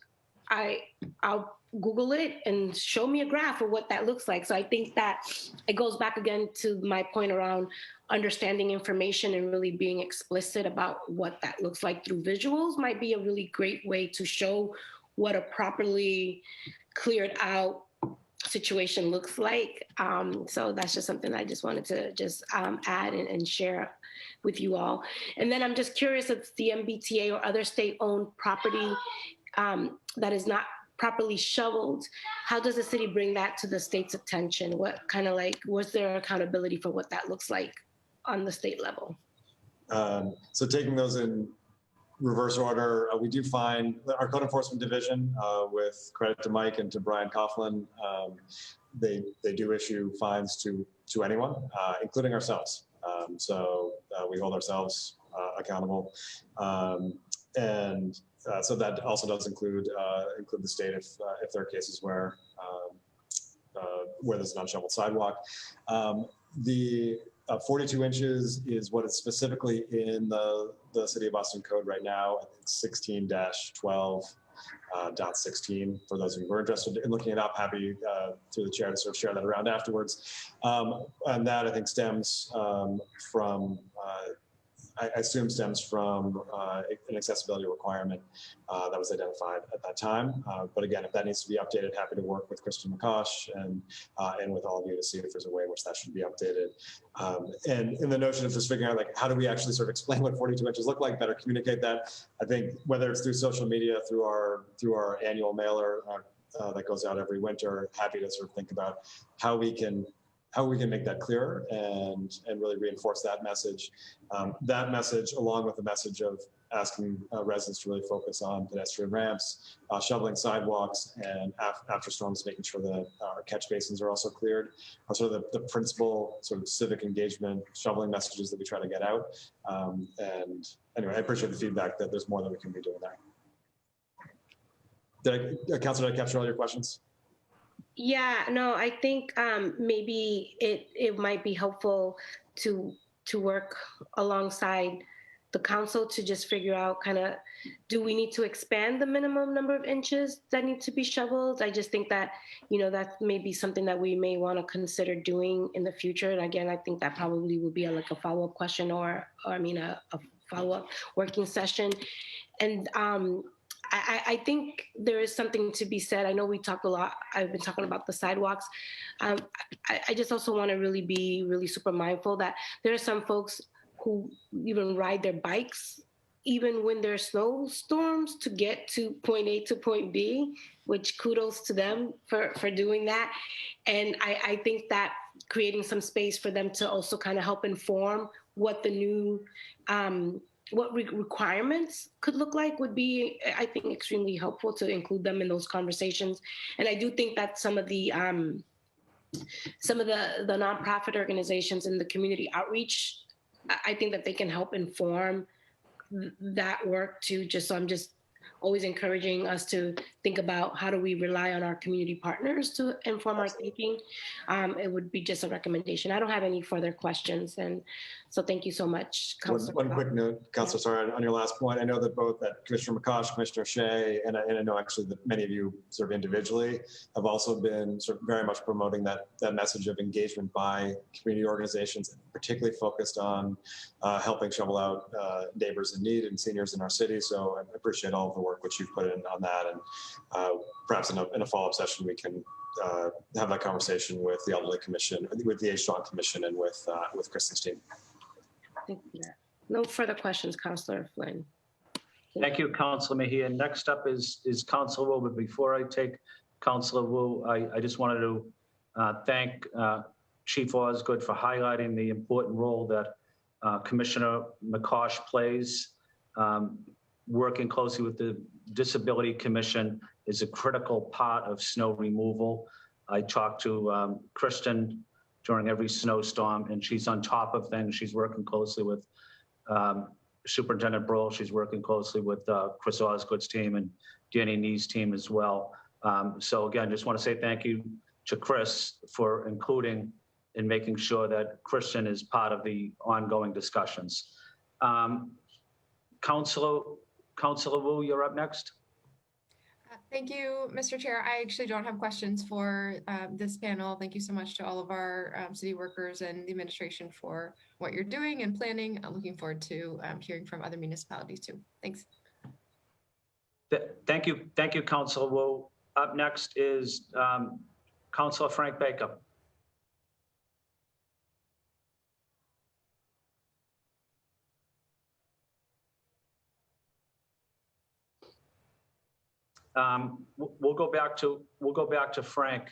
I'll Google it and show me a graph of what that looks like. So I think that it goes back again to my point around understanding information and really being explicit about what that looks like through visuals might be a really great way to show what a properly cleared out situation looks like. So that's just something I just wanted to just add and share with you all. And then I'm just curious if the MBTA or other state-owned property that is not properly shoveled, how does the city bring that to the state's attention? What kind of like, was there accountability for what that looks like on the state level? So taking those in reverse order, we do find that our code enforcement division, with credit to Mike and to Brian Coughlin, they do issue fines to anyone, including ourselves. So we hold ourselves accountable, and so that also does include the state if there are cases where there's an unshoveled sidewalk. The 42 inches is what is specifically in the City of Boston code right now. It's 16-12.16 for those of you who are interested in looking it up. Happy through the chair to sort of share that around afterwards. And that I think stems from I assume stems from an accessibility requirement that was identified at that time. But again, if that needs to be updated, happy to work with Kristen McCosh and with all of you to see if there's a way in which that should be updated. And in the notion of just figuring out like, how do we actually sort of explain what 42 inches look like, better communicate that? I think whether it's through social media, through our annual mailer that goes out every winter, happy to sort of think about how we can make that clearer and really reinforce that message. That message, along with the message of asking residents to really focus on pedestrian ramps, shoveling sidewalks, and after storms, making sure that our catch basins are also cleared, are sort of the principal sort of civic engagement shoveling messages that we try to get out. And anyway, I appreciate the feedback that there's more that we can be doing there. Councilor, did I capture all your questions? Yeah, no, I think maybe it might be helpful to work alongside the council to just figure out kind of, do we need to expand the minimum number of inches that need to be shoveled? I just think that, that may be something that we may want to consider doing in the future. And again, I think that probably would be like a follow-up question or a follow-up working session. And I think there is something to be said. I know we talked a lot. I've been talking about the sidewalks. I just also want to be really super mindful that there are some folks who even ride their bikes, even when there's snowstorms, to get to point A to point B, which kudos to them for doing that. And I think that creating some space for them to also kind of help inform what the new requirements could look like would be, I think, extremely helpful to include them in those conversations. And I do think that some of the nonprofit organizations and the community outreach, I think that they can help inform that work too. So I'm just always encouraging us to think about how do we rely on our community partners to inform our thinking. It would be just a recommendation. I don't have any further questions. And so thank you so much, Councilor. One quick note, Councilor, sorry, on your last point. I know that both Commissioner McCosh, Commissioner Shea, and I know actually that many of you sort of individually have also been sort of very much promoting that message of engagement by community organizations, particularly focused on helping shovel out neighbors in need and seniors in our city. So I appreciate all of the work which you've put in on that. And perhaps in a follow-up session, we can have that conversation with the Elderly Commission, with the Age Strong Commission, and with Kristen's team. Thank you. No further questions, Councilor Flynn. Thank you, Councilor Mejia. Next up is Councilor Wu. But before I take Councilor Wu, I just wanted to thank Chief Osgood for highlighting the important role that Commissioner McCosh plays. Working closely with the Disability Commission is a critical part of snow removal. I talked to Kristen during every snowstorm, and she's on top of things. She's working closely with Superintendent Brill. She's working closely with Chris Osgood's team and Danny Nee's team as well. So again, just want to say thank you to Chris for including and making sure that Kristen is part of the ongoing discussions. Councilor Wu, you're up next. Thank you, Mr. Chair. I actually don't have questions for this panel. Thank you so much to all of our city workers and the administration for what you're doing and planning. I'm looking forward to hearing from other municipalities too. Thanks. Thank you, Councilor Wu. Up next is Councilor Frank Baker. We'll go back to Frank.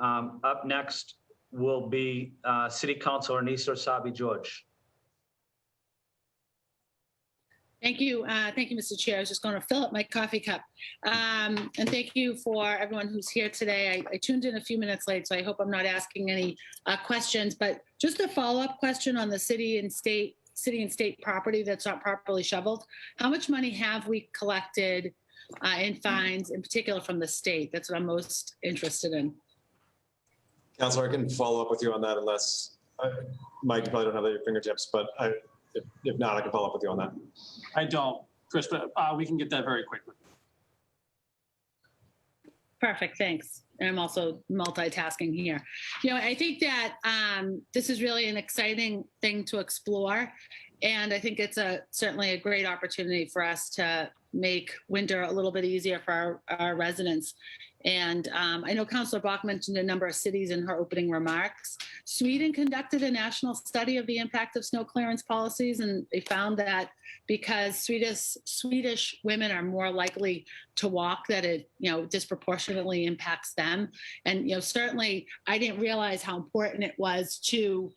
Up next will be City Councilor Anissa Sabi George. Thank you. Thank you, Mr. Chair. I was just going to fill up my coffee cup. And thank you for everyone who's here today. I tuned in a few minutes late, so I hope I'm not asking any questions, but just a follow-up question on the city and state property that's not properly shoveled. How much money have we collected in fines, in particular from the state? That's what I'm most interested in. Councilor, I can follow up with you on that unless, Mike, you probably don't have that at your fingertips, but if not, I can follow up with you on that. I don't, Chris, but we can get that very quickly. Perfect, thanks. And I'm also multitasking here. You know, I think that this is really an exciting thing to explore. And I think it's certainly a great opportunity for us to make winter a little bit easier for our residents. And I know Councilor Bach mentioned a number of cities in her opening remarks. Sweden conducted a national study of the impact of snow clearance policies, and they found that because Swedish women are more likely to walk, that it, disproportionately impacts them. And, certainly I didn't realize how important it was to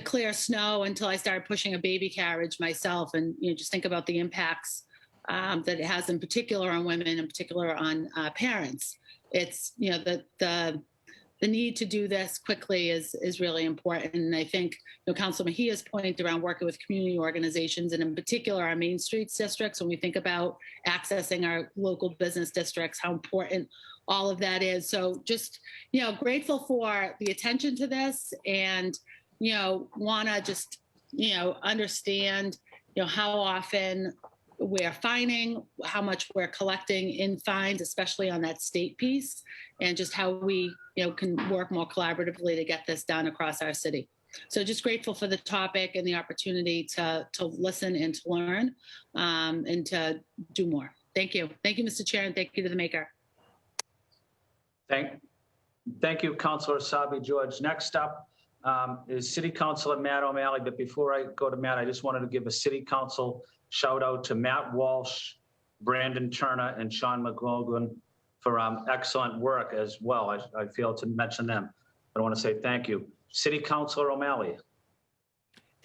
clear snow until I started pushing a baby carriage myself, and just think about the impacts that it has in particular on women, in particular on parents. It's, the need to do this quickly is really important. And I think, Councilor Mejia's point around working with community organizations, and in particular our Main Streets districts, when we think about accessing our local business districts, how important all of that is. So just, grateful for the attention to this, and, want to just, understand, how often we're fining, how much we're collecting in fines, especially on that state piece, and just how we, can work more collaboratively to get this done across our city. So just grateful for the topic and the opportunity to listen and to learn, and to do more. Thank you. Thank you, Mr. Chair, and thank you to the maker. Thank you, Councilor Sabi George. Next up is City Councilor Matt O'Malley. But before I go to Matt, I just wanted to give a City Council shout out to Matt Walsh, Brandon Turner, and Sean McLaughlin for excellent work as well. I failed to mention them. I want to say thank you. City Councilor O'Malley.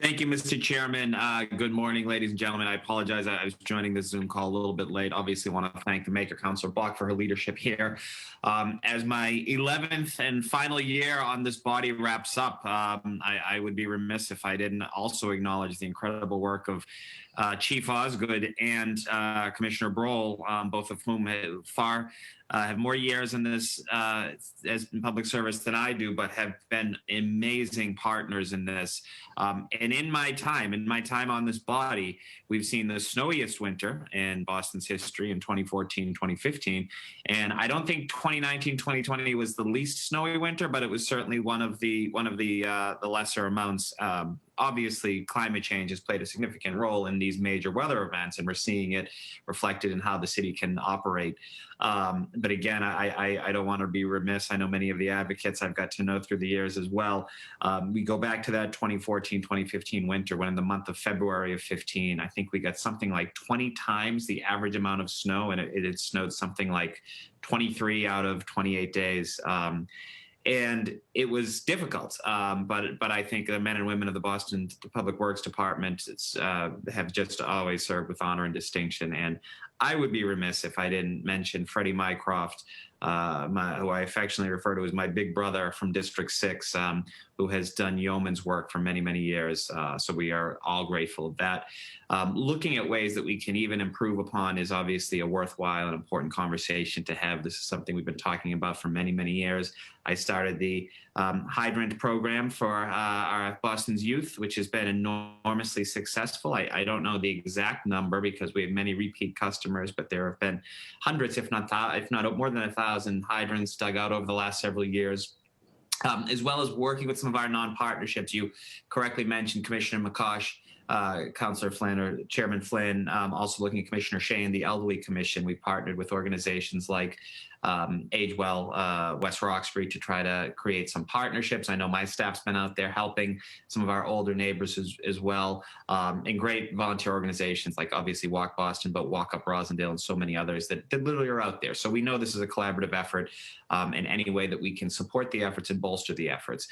Thank you, Mr. Chairman. Good morning, ladies and gentlemen. I apologize. I was joining this Zoom call a little bit late. Obviously, want to thank the maker, Councilor Bach, for her leadership here. As my 11th and final year on this body wraps up, I would be remiss if I didn't also acknowledge the incredible work of Chief Osgood and Commissioner Broll, both of whom have more years in this as in public service than I do, but have been amazing partners in this. And in my time on this body, we've seen the snowiest winter in Boston's history in 2014, 2015. And I don't think 2019, 2020 was the least snowy winter, but it was certainly one of the lesser amounts. Obviously, climate change has played a significant role in these major weather events, and we're seeing it reflected in how the city can operate. But again, I don't want to be remiss. I know many of the advocates I've got to know through the years as well. We go back to that 2014, 2015 winter, when in the month of February of 15, I think we got something like 20 times the average amount of snow, and it had snowed something like 23 out of 28 days. And it was difficult, but I think the men and women of the Boston Public Works Department have just always served with honor and distinction. And I would be remiss if I didn't mention Freddie Mycroft, who I affectionately refer to as my big brother from District 6, who has done yeoman's work for many, many years. So we are all grateful of that. Looking at ways that we can even improve upon is obviously a worthwhile and important conversation to have. This is something we've been talking about for many, many years. I started the hydrant program for our Boston's youth, which has been enormously successful. I don't know the exact number because we have many repeat customers, but there have been hundreds, if not more than 1,000 hydrants dug out over the last several years. As well as working with some of our non-partnerships. You correctly mentioned Commissioner McCosh Councillor Flynn or Chairman Flynn, also looking at Commissioner Shane, the Elderly Commission. We partnered with organizations like Age Well, West Roxbury to try to create some partnerships. I know my staff's been out there helping some of our older neighbors as well, and great volunteer organizations like obviously Walk Boston, but Walk Up Rosendale and so many others that literally are out there. So we know this is a collaborative effort in any way that we can support the efforts and bolster the efforts.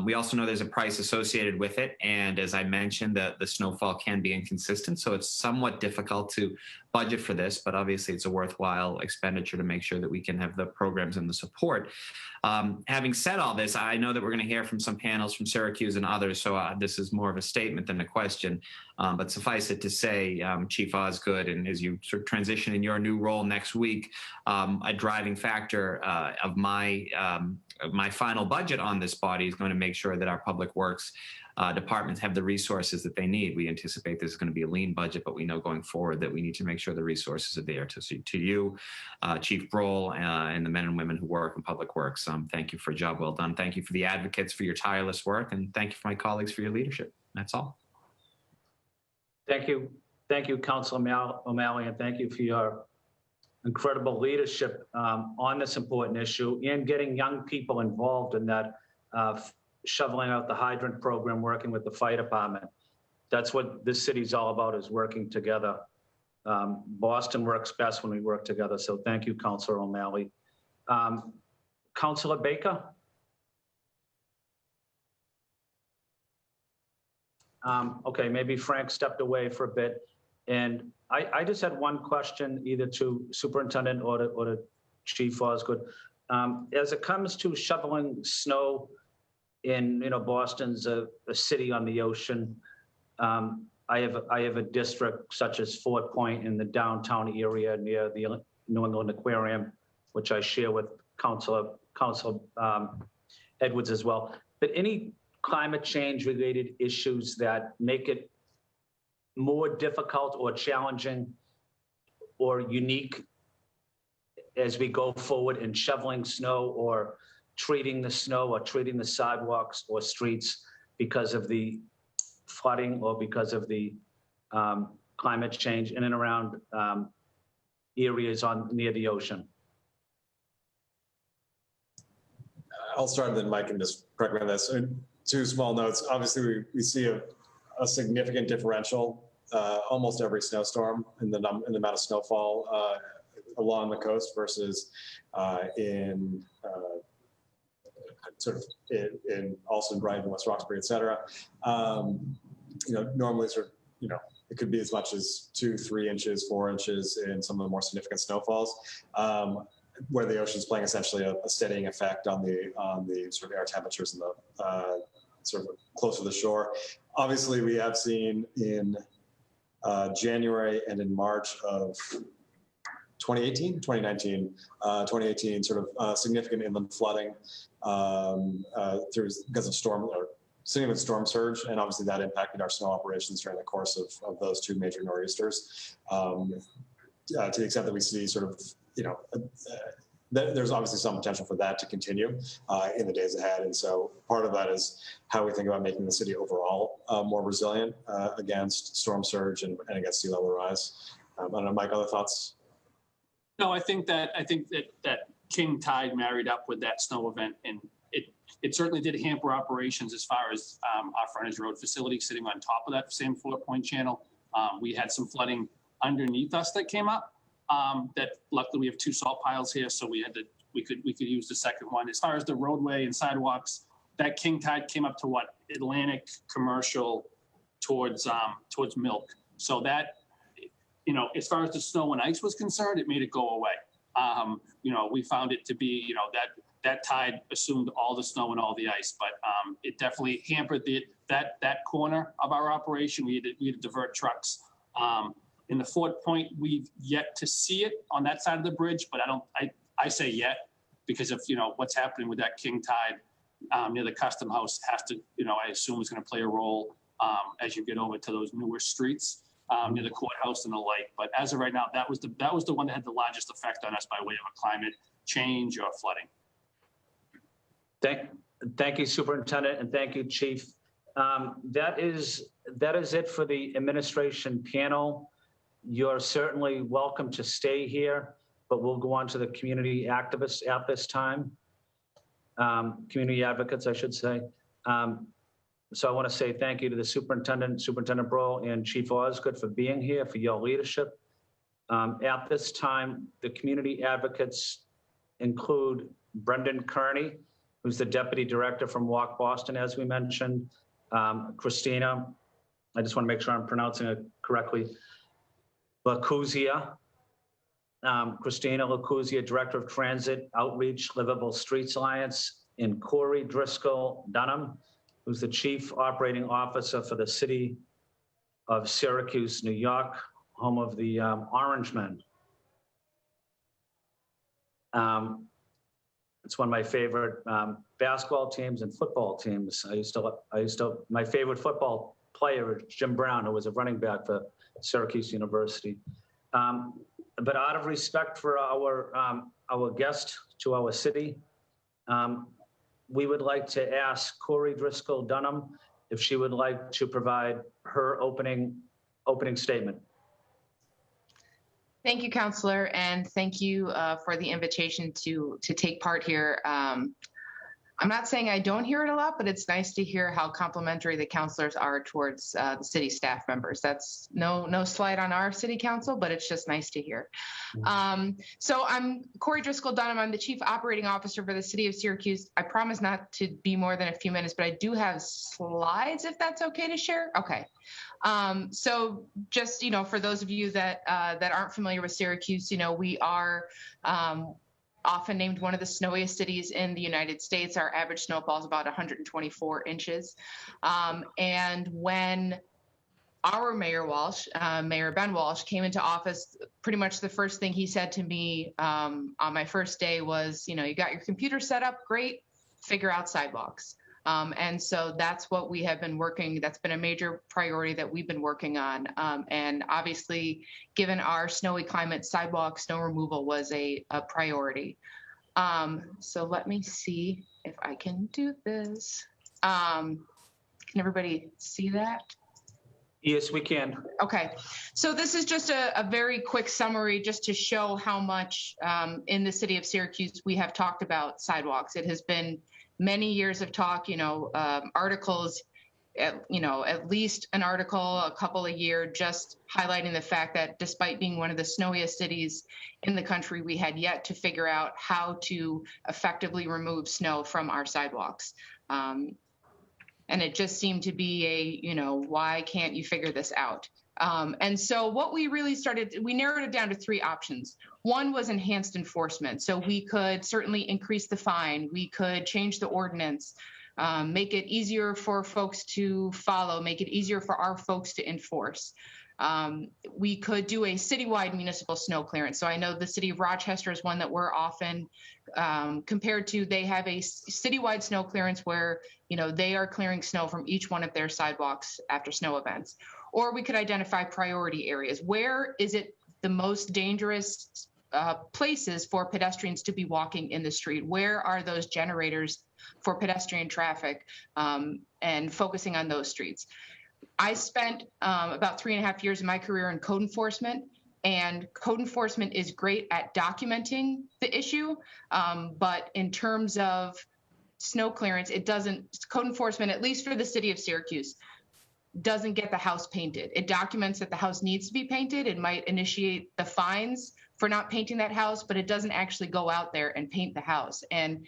We also know there's a price associated with it. And as I mentioned, the snowfall can be inconsistent. So it's somewhat difficult to budget for this, but obviously it's a worthwhile expenditure to make sure that we can have the programs and the support. Having said all this, I know that we're going to hear from some panels from Syracuse and others, so this is more of a statement than a question. But suffice it to say, Chief Osgood, and as you sort of transition in your new role next week, a driving factor of my final budget on this body is going to make sure that our public works departments have the resources that they need. We anticipate this is going to be a lean budget, but we know going forward that we need to make sure the resources are there to you, Chief Brohl, and the men and women who work in public works. Thank you for a job well done. Thank you for the advocates for your tireless work, and thank you for my colleagues for your leadership. That's all. Thank you. Thank you, Councilor O'Malley, and thank you for your incredible leadership on this important issue and getting young people involved in that shoveling out the hydrant program, working with the fire department. That's what this city's all about, is working together. Boston works best when we work together. So thank you, Councilor O'Malley. Councilor Baker? Okay, maybe Frank stepped away for a bit. And I just had one question, either to Superintendent or to Chief Osgood. As it comes to shoveling snow in, Boston's a city on the ocean. I have a district such as Fort Point in the downtown area near the New England Aquarium, which I share with Councilor Edwards as well. But any climate change related issues that make it more difficult or challenging or unique as we go forward in shoveling snow or treating the snow or treating the sidewalks or streets because of the flooding or because of the climate change in and around areas near the ocean? I'll start, and then Mike can just correct me on this. Two small notes. Obviously, we see a significant differential almost every snowstorm in the amount of snowfall along the coast versus in sort of in Alston, Brighton, West Roxbury, et cetera. Normally sort of, it could be as much as 2-3 inches, 4 inches in some of the more significant snowfalls, where the ocean's playing essentially a steadying effect on the sort of air temperatures in the sort of closer to the shore. Obviously, we have seen in January and in March of 2018, sort of significant inland flooding because of significant storm surge, and obviously that impacted our snow operations during the course of those two major nor'easters. To the extent that we see sort of, there's obviously some potential for that to continue in the days ahead. And so part of that is how we think about making the city overall more resilient against storm surge and against sea level rise. I don't know, Mike, other thoughts? No, I think that king tide married up with that snow event, and it certainly did hamper operations as far as our frontage road facility sitting on top of that same Fort Point channel. We had some flooding underneath us that came up. That luckily we have 2 salt piles here, so we could use the second one. As far as the roadway and sidewalks, that king tide came up to Atlantic, Commercial, towards Milk. So that, as far as the snow and ice was concerned, it made it go away. We found it to be, that tide assumed all the snow and all the ice, but it definitely hampered that corner of our operation. We had to divert trucks. In the Fort Point, we've yet to see it on that side of the bridge, but I say yet because of, what's happening with that king tide near the Custom House has to, I assume is going to play a role as you get over to those newer streets near the courthouse and the like. But as of right now, that was the one that had the largest effect on us by way of a climate change or flooding. Thank you, Superintendent, and thank you, Chief. That is it for the administration panel. You're certainly welcome to stay here, but we'll go on to the community activists at this time. Community advocates, I should say. So I want to say thank you to the Superintendent Bro, and Chief Osgood for being here, for your leadership. At this time, the community advocates include Brendan Kearney, who's the Deputy Director from Walk Boston, as we mentioned. Christina, I just want to make sure I'm pronouncing it correctly, Lacuzia. Christina Lacuzia, Director of Transit Outreach, Livable Streets Alliance, and Corey Driscoll Dunham, who's the Chief Operating Officer for the City of Syracuse, New York, home of the Orangemen. It's one of my favorite basketball teams and football teams. My favorite football player is Jim Brown, who was a running back for Syracuse University. But out of respect for our guest to our city, we would like to ask Corey Driscoll Dunham if she would like to provide her opening statement. Thank you, Councilor, and thank you for the invitation to take part here. I'm not saying I don't hear it a lot, but it's nice to hear how complimentary the councilors are towards the city staff members. That's no slight on our city council, but it's just nice to hear. So I'm Corey Driscoll Dunham. I'm the Chief Operating Officer for the City of Syracuse. I promise not to be more than a few minutes, but I do have slides if that's okay to share. Okay. So just, for those of you that aren't familiar with Syracuse, we are often named one of the snowiest cities in the United States. Our average snowfall is about 124 inches. And when our Mayor Ben Walsh, came into office, pretty much the first thing he said to me on my first day was, you got your computer set up, great, figure out sidewalks. And so that's what we have been working. That's been a major priority that we've been working on. And obviously, given our snowy climate, sidewalk snow removal was a priority. So let me see if I can do this. Can everybody see that? Yes, we can. Okay, so this is just a very quick summary just to show how much in the city of Syracuse we have talked about sidewalks. It has been many years of talk, articles, at least an article, a couple a year, just highlighting the fact that despite being one of the snowiest cities in the country, we had yet to figure out how to effectively remove snow from our sidewalks. And it just seemed to be why can't you figure this out? And so what we really we narrowed it down to three options. One was enhanced enforcement. So we could certainly increase the fine. We could change the ordinance, make it easier for folks to follow, make it easier for our folks to enforce. We could do a citywide municipal snow clearance. So I know the city of Rochester is one that we're often compared to. They have a citywide snow clearance where, they are clearing snow from each one of their sidewalks after snow events. Or we could identify priority areas. Where is it the most dangerous places for pedestrians to be walking in the street? Where are those generators for pedestrian traffic, and focusing on those streets? I spent about 3.5 years of my career in code enforcement, and code enforcement is great at documenting the issue, but in terms of snow clearance, code enforcement, at least for the city of Syracuse, doesn't get the house painted. It documents that the house needs to be painted. It might initiate the fines for not painting that house, but it doesn't actually go out there and paint the house. And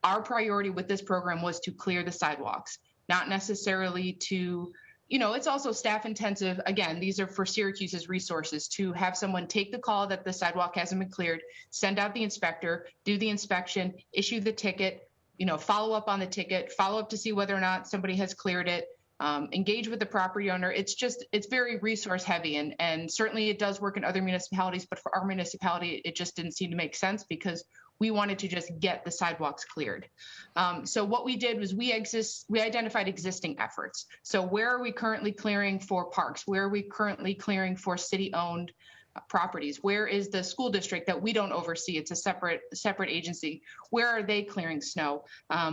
our priority with this program was to clear the sidewalks, not necessarily to, it's also staff intensive. Again, these are for Syracuse's resources to have someone take the call that the sidewalk hasn't been cleared, send out the inspector, do the inspection, issue the ticket, follow up on the ticket, follow up to see whether or not somebody has cleared it, engage with the property owner. It's very resource heavy, and certainly it does work in other municipalities, but for our municipality, it just didn't seem to make sense because we wanted to just get the sidewalks cleared. So what we did was we identified existing efforts. So where are we currently clearing for parks? Where are we currently clearing for city-owned properties? Where is the school district that we don't oversee? It's a separate agency. Where are they clearing snow?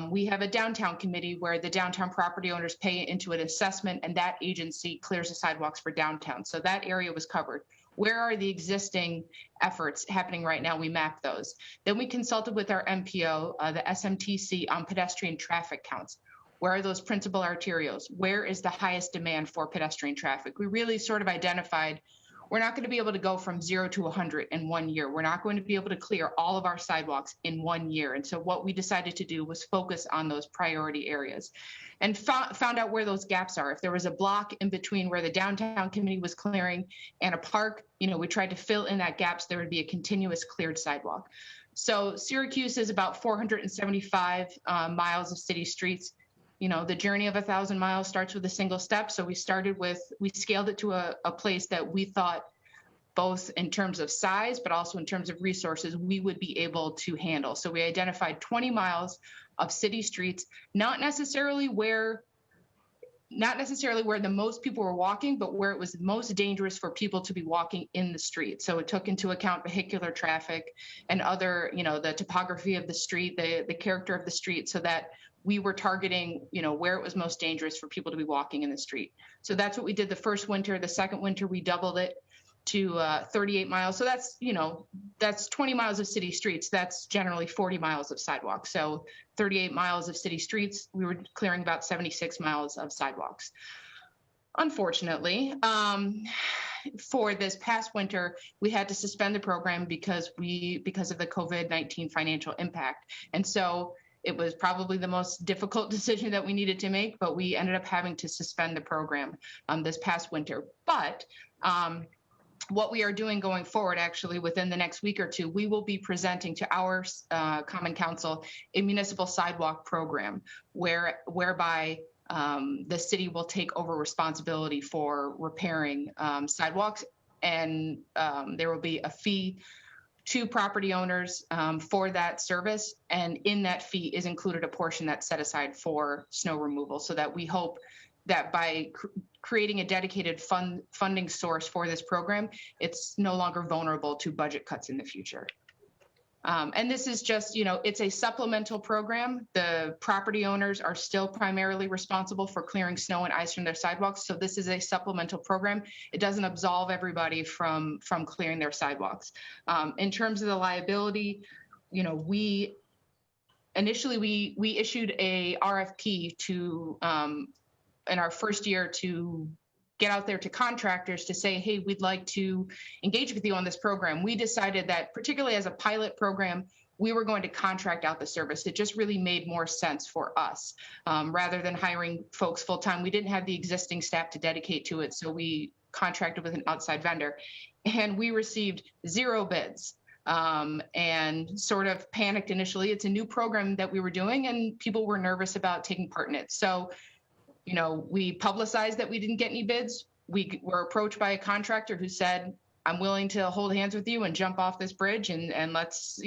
We have a downtown committee where the downtown property owners pay into an assessment, and that agency clears the sidewalks for downtown. So that area was covered. Where are the existing efforts happening right now? We mapped those. Then we consulted with our MPO, the SMTC, on pedestrian traffic counts. Where are those principal arterials? Where is the highest demand for pedestrian traffic? We really sort of identified we're not going to be able to go from 0 to 100 in 1 year. We're not going to be able to clear all of our sidewalks in 1 year. And so what we decided to do was focus on those priority areas and found out where those gaps are. If there was a block in between where the downtown committee was clearing and a park, we tried to fill in that gap so there would be a continuous cleared sidewalk. So Syracuse is about 475 miles of city streets. The journey of 1,000 miles starts with a single step. So we scaled it to a place that we thought, both in terms of size, but also in terms of resources, we would be able to handle. So we identified 20 miles of city streets, not necessarily where the most people were walking, but where it was most dangerous for people to be walking in the street. So it took into account vehicular traffic and other, the topography of the street, the character of the street, so that we were targeting, where it was most dangerous for people to be walking in the street. So that's what we did the first winter. The second winter, we doubled it to 38 miles. So that's 20 miles of city streets. That's generally 40 miles of sidewalks. So 38 miles of city streets, we were clearing about 76 miles of sidewalks. Unfortunately, for this past winter, we had to suspend the program because of the COVID-19 financial impact. And so it was probably the most difficult decision that we needed to make, but we ended up having to suspend the program this past winter. But what we are doing going forward, actually, within the next week or two, we will be presenting to our Common Council a municipal sidewalk program whereby the city will take over responsibility for repairing sidewalks, and there will be a fee to property owners for that service. And in that fee is included a portion that's set aside for snow removal, so that we hope that by creating a dedicated funding source for this program, it's no longer vulnerable to budget cuts in the future. And this is just, it's a supplemental program. The property owners are still primarily responsible for clearing snow and ice from their sidewalks. So this is a supplemental program. It doesn't absolve everybody from clearing their sidewalks. In terms of the liability, we issued a RFP to, in our first year, to get out there to contractors to say, hey, we'd like to engage with you on this program. We decided that, particularly as a pilot program, we were going to contract out the service. It just really made more sense for us rather than hiring folks full time. We didn't have the existing staff to dedicate to it, so we contracted with an outside vendor, and we received 0 bids. And sort of panicked initially. It's a new program that we were doing, and people were nervous about taking part in it. So we publicized that we didn't get any bids. We were approached by a contractor who said, I'm willing to hold hands with you and jump off this bridge, and let's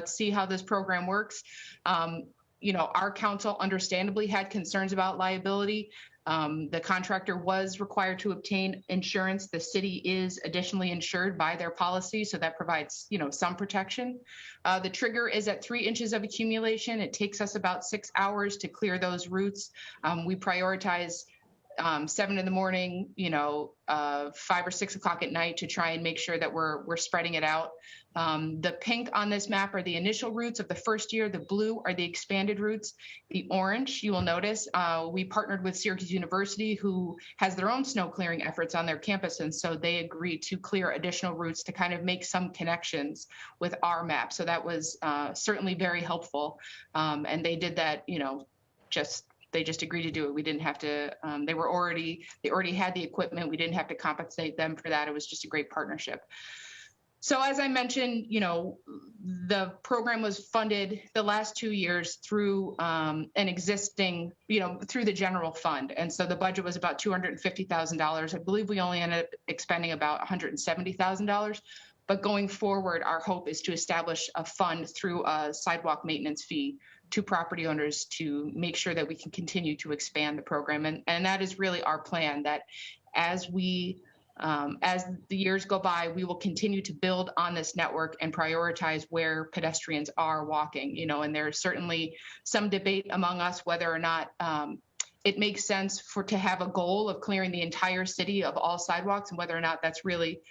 see how this program works. Our council understandably had concerns about liability. The contractor was required to obtain insurance. The city is additionally insured by their policy, so that provides, some protection. The trigger is at 3 inches of accumulation. It takes us about 6 hours to clear those routes. We prioritize 7 in the morning, 5 or 6 o'clock at night to try and make sure that we're spreading it out. The pink on this map are the initial routes of the first year. The blue are the expanded routes. The orange, you will notice, we partnered with Syracuse University, who has their own snow clearing efforts on their campus. And so they agreed to clear additional routes to kind of make some connections with our map. So that was certainly very helpful. And they did that, they just agreed to do it. We didn't have to, they already had the equipment. We didn't have to compensate them for that. It was just a great partnership. So as I mentioned, the program was funded the last 2 years through an existing, through the general fund. And so the budget was about $250,000. I believe we only ended up expending about $170,000. But going forward, our hope is to establish a fund through a sidewalk maintenance fee to property owners to make sure that we can continue to expand the program. And that is really our plan, that as we As the years go by, we will continue to build on this network and prioritize where pedestrians are walking, and there's certainly some debate among us whether or not it makes sense to have a goal of clearing the entire city of all sidewalks and whether or not that's really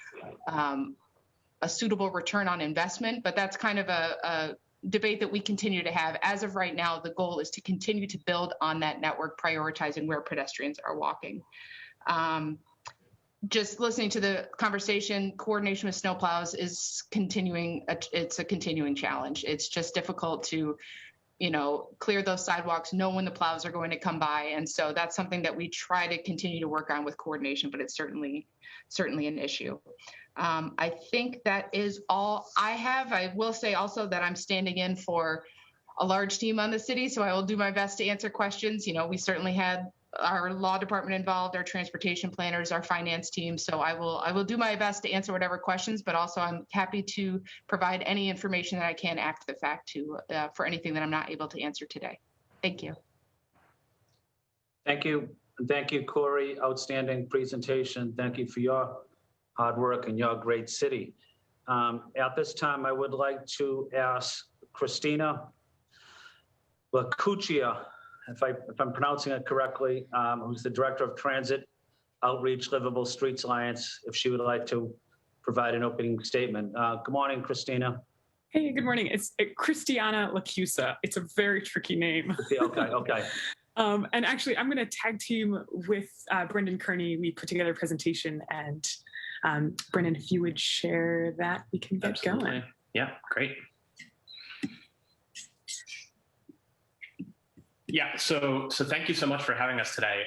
a suitable return on investment. But that's kind of a debate that we continue to have. As of right now, the goal is to continue to build on that network, prioritizing where pedestrians are walking. Just listening to the conversation, coordination with snowplows is continuing. It's a continuing challenge. It's just difficult to, clear those sidewalks, know when the plows are going to come by. And so that's something that we try to continue to work on with coordination, but it's certainly an issue. I think that is all I have. I will say also that I'm standing in for a large team on the city, so I will do my best to answer questions. We certainly had our law department involved, our transportation planners, our finance team. So I will do my best to answer whatever questions, but also I'm happy to provide any information that I can after the fact for anything that I'm not able to answer today. Thank you. Thank you. Thank you, Corey. Outstanding presentation. Thank you for your hard work and your great city. At this time, I would like to ask Christina Lacuccia, if I'm pronouncing it correctly, who's the Director of Transit Outreach Livable Streets Alliance, if she would like to provide an opening statement. Good morning, Christina. Hey, good morning. It's Christiana Lacusa. It's a very tricky name. Okay. And actually, I'm going to tag team with Brendan Kearney. We put together a presentation, and Brendan, if you would share that, we can get going. Yeah, great. Yeah, so thank you so much for having us today.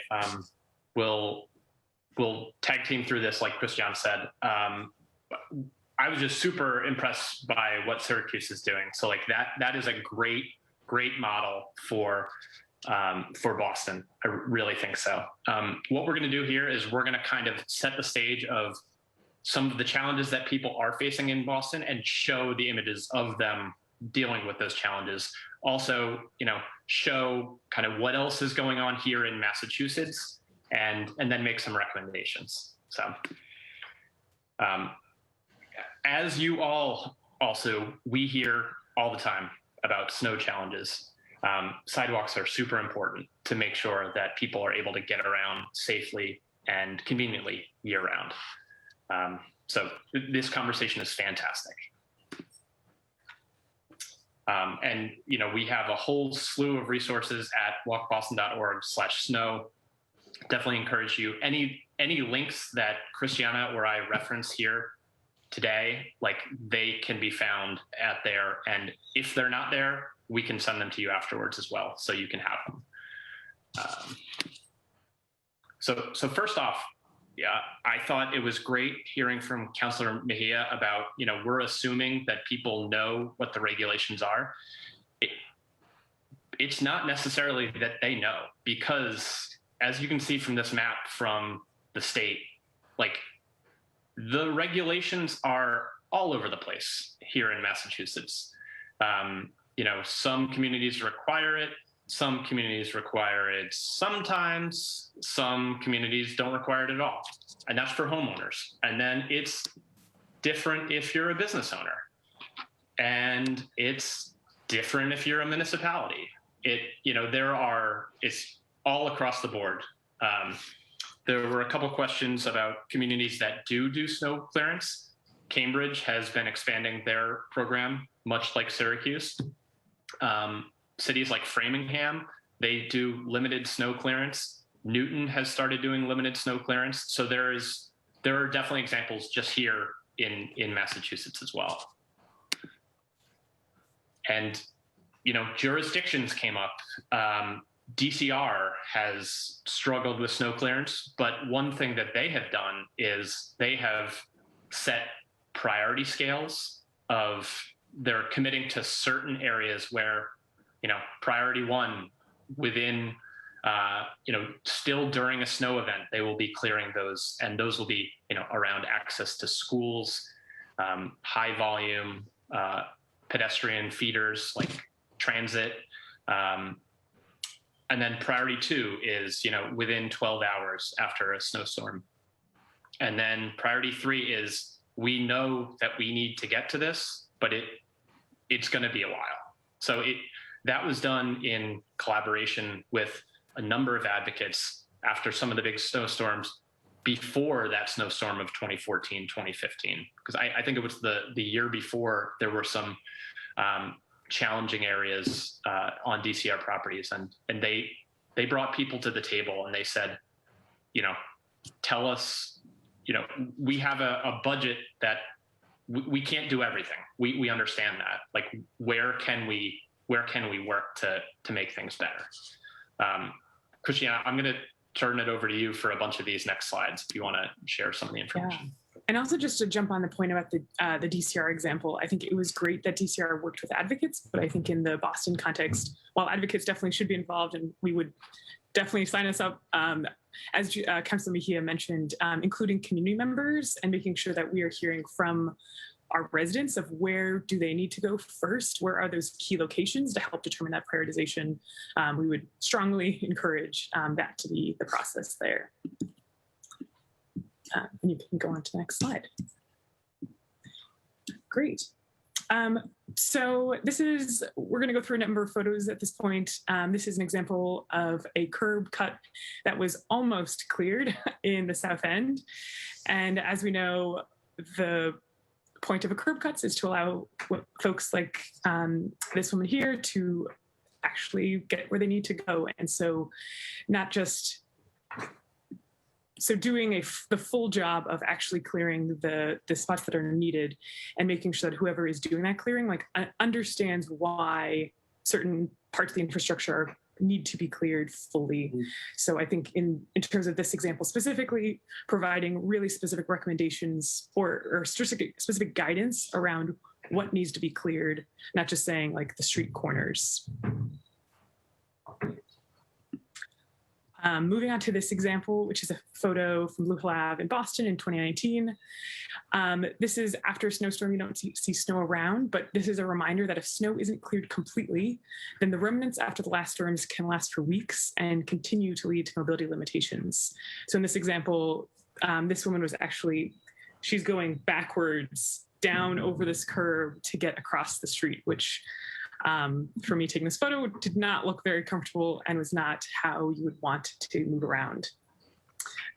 We'll tag team through this, like Christian said. I was just super impressed by what Syracuse is doing. So like that is a great model for Boston. I really think so. What we're going to do here is we're going to kind of set the stage of some of the challenges that people are facing in Boston and show the images of them dealing with those challenges. Also, show kind of what else is going on here in Massachusetts, and then make some recommendations. So, as you all we hear all the time about snow challenges. Sidewalks are super important to make sure that people are able to get around safely and conveniently year-round. So this conversation is fantastic. And we have a whole slew of resources at walkboston.org/snow. Definitely encourage you. Any links that Christiana or I reference here today, like they can be found at there. And if they're not there, we can send them to you afterwards as well, so you can have them. So first off, yeah, I thought it was great hearing from Councilor Mejia about, we're assuming that people know what the regulations are. It's not necessarily that they know, because as you can see from this map from the state, like the regulations are all over the place here in Massachusetts. Some communities require it. Some communities require it sometimes. Some communities don't require it at all. And that's for homeowners. And then it's different if you're a business owner. And it's different if you're a municipality. It's all across the board. There were a couple questions about communities that do snow clearance. Cambridge has been expanding their program, much like Syracuse. Cities like Framingham, they do limited snow clearance. Newton has started doing limited snow clearance. So there are definitely examples just here in Massachusetts as well. And, jurisdictions came up. DCR has struggled with snow clearance, but one thing that they have done is they have set priority scales of they're committing to certain areas where, priority one within, still during a snow event, they will be clearing those, and those will be, around access to schools, high volume, pedestrian feeders like transit. And then priority two is, within 12 hours after a snowstorm. And then priority 3 is we know that we need to get to this, but it's going to be a while. So that was done in collaboration with a number of advocates after some of the big snowstorms before that snowstorm of 2014, 2015. Because I think it was the year before there were some challenging areas on DCR properties. And they brought people to the table and they said, tell us, we have a budget that we can't do everything. We understand that. Like, where can we work to make things better? Christiana, I'm going to turn it over to you for a bunch of these next slides if you want to share some of the information. Yeah. And also just to jump on the point about the DCR example, I think it was great that DCR worked with advocates, but I think in the Boston context, while advocates definitely should be involved and we would definitely sign us up, as Councilor Mejia mentioned, including community members and making sure that we are hearing from our residents of where do they need to go first, where are those key locations to help determine that prioritization. We would strongly encourage that to be the process there. And you can go on to the next slide. Great. So we're going to go through a number of photos at this point. This is an example of a curb cut that was almost cleared in the South End. And as we know, the point of a curb cuts is to allow folks like this woman here to actually get where they need to go. And so doing the full job of actually clearing the spots that are needed and making sure that whoever is doing that clearing understands why certain parts of the infrastructure need to be cleared fully. So I think in terms of this example specifically, providing really specific recommendations or specific guidance around what needs to be cleared, not just saying like the street corners. Moving on to this example, which is a photo from Blue Hill Ave in Boston in 2019. This is after a snowstorm, you don't see snow around, but this is a reminder that if snow isn't cleared completely, then the remnants after the last storms can last for weeks and continue to lead to mobility limitations. So in this example, this woman was she's going backwards down over this curb to get across the street, which for me taking this photo did not look very comfortable and was not how you would want to move around.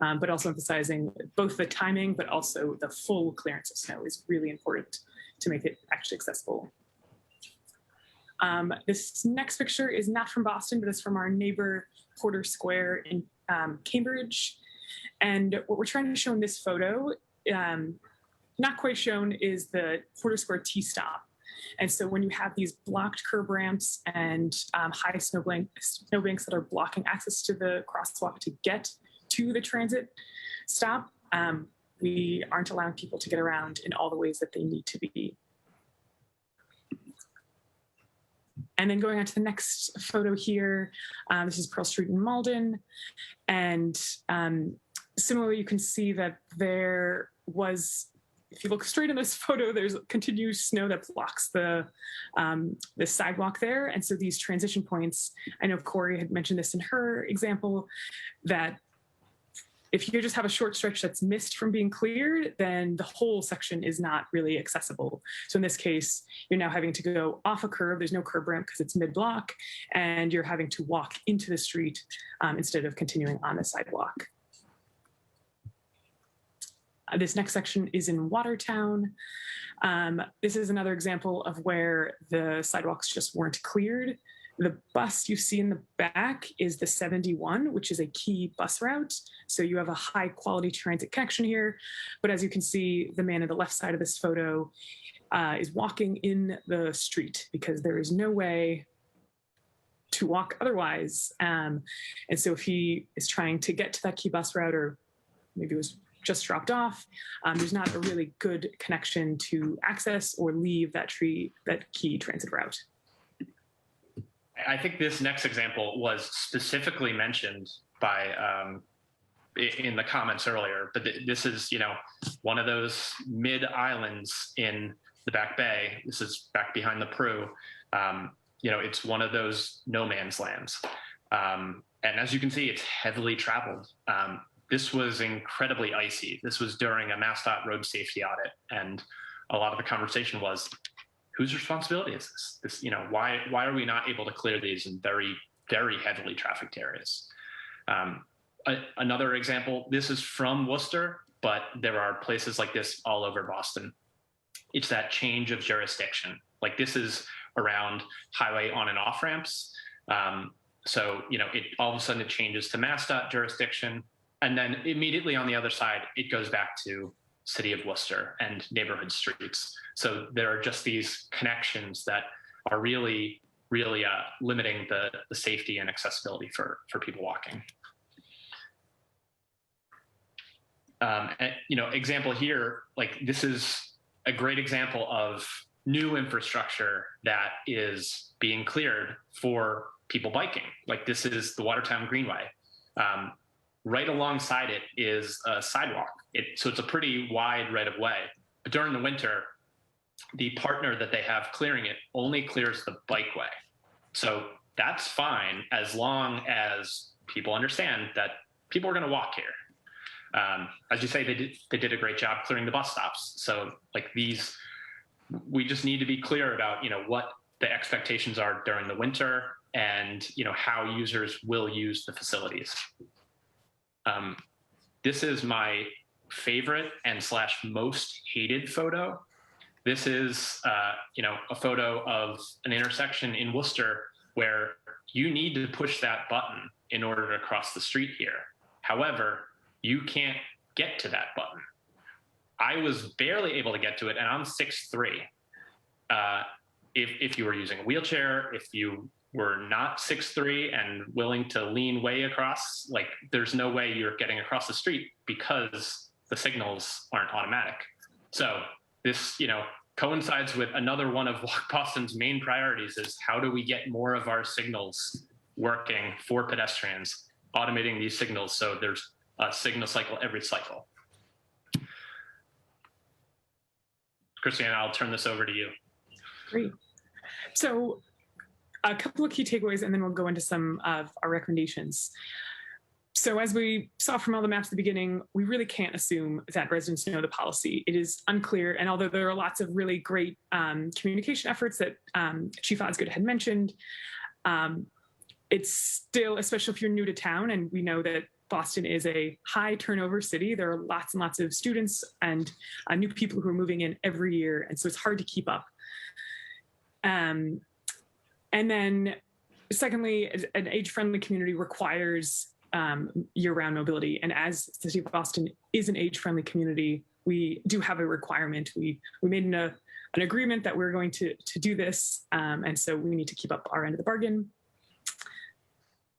But also emphasizing both the timing, but also the full clearance of snow is really important to make it actually accessible. This next picture is not from Boston, but it's from our neighbor Porter Square in Cambridge. And what we're trying to show in this photo, not quite shown, is the Porter Square T-stop. And so when you have these blocked curb ramps and high snowbanks that are blocking access to the crosswalk to get to the transit stop, we aren't allowing people to get around in all the ways that they need to be. And then going on to the next photo here, this is Pearl Street in Malden. And similarly, you can see that there was, if you look straight in this photo, there's continuous snow that blocks the sidewalk there. And so these transition points, I know Corey had mentioned this in her example, that if you just have a short stretch that's missed from being cleared, then the whole section is not really accessible. So in this case, you're now having to go off a curb. There's no curb ramp because it's mid-block, and you're having to walk into the street instead of continuing on the sidewalk. This next section is in Watertown. This is another example of where the sidewalks just weren't cleared. The bus you see in the back is the 71, which is a key bus route. So you have a high quality transit connection here. But as you can see, the man on the left side of this photo is walking in the street because there is no way to walk otherwise. And so if he is trying to get to that key bus route, or maybe it was just dropped off, there's not a really good connection to access or leave that key transit route. I think this next example was specifically mentioned by in the comments earlier, but this is, one of those mid islands in the Back Bay. This is back behind the Pru. It's one of those no man's lands. And as you can see, it's heavily traveled. this was incredibly icy. This was during a MassDOT road safety audit, and a lot of the conversation was, whose responsibility is this? This, you know, why are we not able to clear these in very, very heavily trafficked areas? Another example, this is from Worcester, but there are places like this all over Boston. It's that change of jurisdiction. Like, this is around highway on and off ramps. So, you know, all of a sudden it changes to MassDOT jurisdiction. And then immediately on the other side, it goes back to City of Worcester and neighborhood streets. So there are just these connections that are really, really limiting the safety and accessibility for people walking. And, you know, example here, like, this is a great example of new infrastructure that is being cleared for people biking. Like, this is the Watertown Greenway. Right alongside it is a sidewalk. So it's a pretty wide right of way. But during the winter, the partner that they have clearing it only clears the bikeway. So that's fine as long as people understand that people are going to walk here. As you say, they did a great job clearing the bus stops. So, like, these, we just need to be clear about, you know, what the expectations are during the winter, and, you know, how users will use the facilities. This is my favorite and / most hated photo. This is, you know, a photo of an intersection in Worcester where you need to push that button in order to cross the street here. However, you can't get to that button. I was barely able to get to it, and I'm 6'3". If you were using a wheelchair, if you were not 6'3" and willing to lean way across, like, there's no way you're getting across the street because the signals aren't automatic. So this, you know, coincides with another one of Walk Boston's main priorities, is how do we get more of our signals working for pedestrians, automating these signals so there's a signal cycle every cycle. Christiane, I'll turn this over to you. Great. So a couple of key takeaways, and then we'll go into some of our recommendations. So as we saw from all the maps at the beginning, we really can't assume that residents know the policy. It is unclear. And although there are lots of really great communication efforts that Chief Osgood had mentioned, it's still, especially if you're new to town, and we know that Boston is a high turnover city. There are lots and lots of students and new people who are moving in every year. And so it's hard to keep up. And then secondly, an age-friendly community requires year-round mobility. And as the city of Boston is an age-friendly community, we do have a requirement. We made an agreement that we're going to do this. And so we need to keep up our end of the bargain.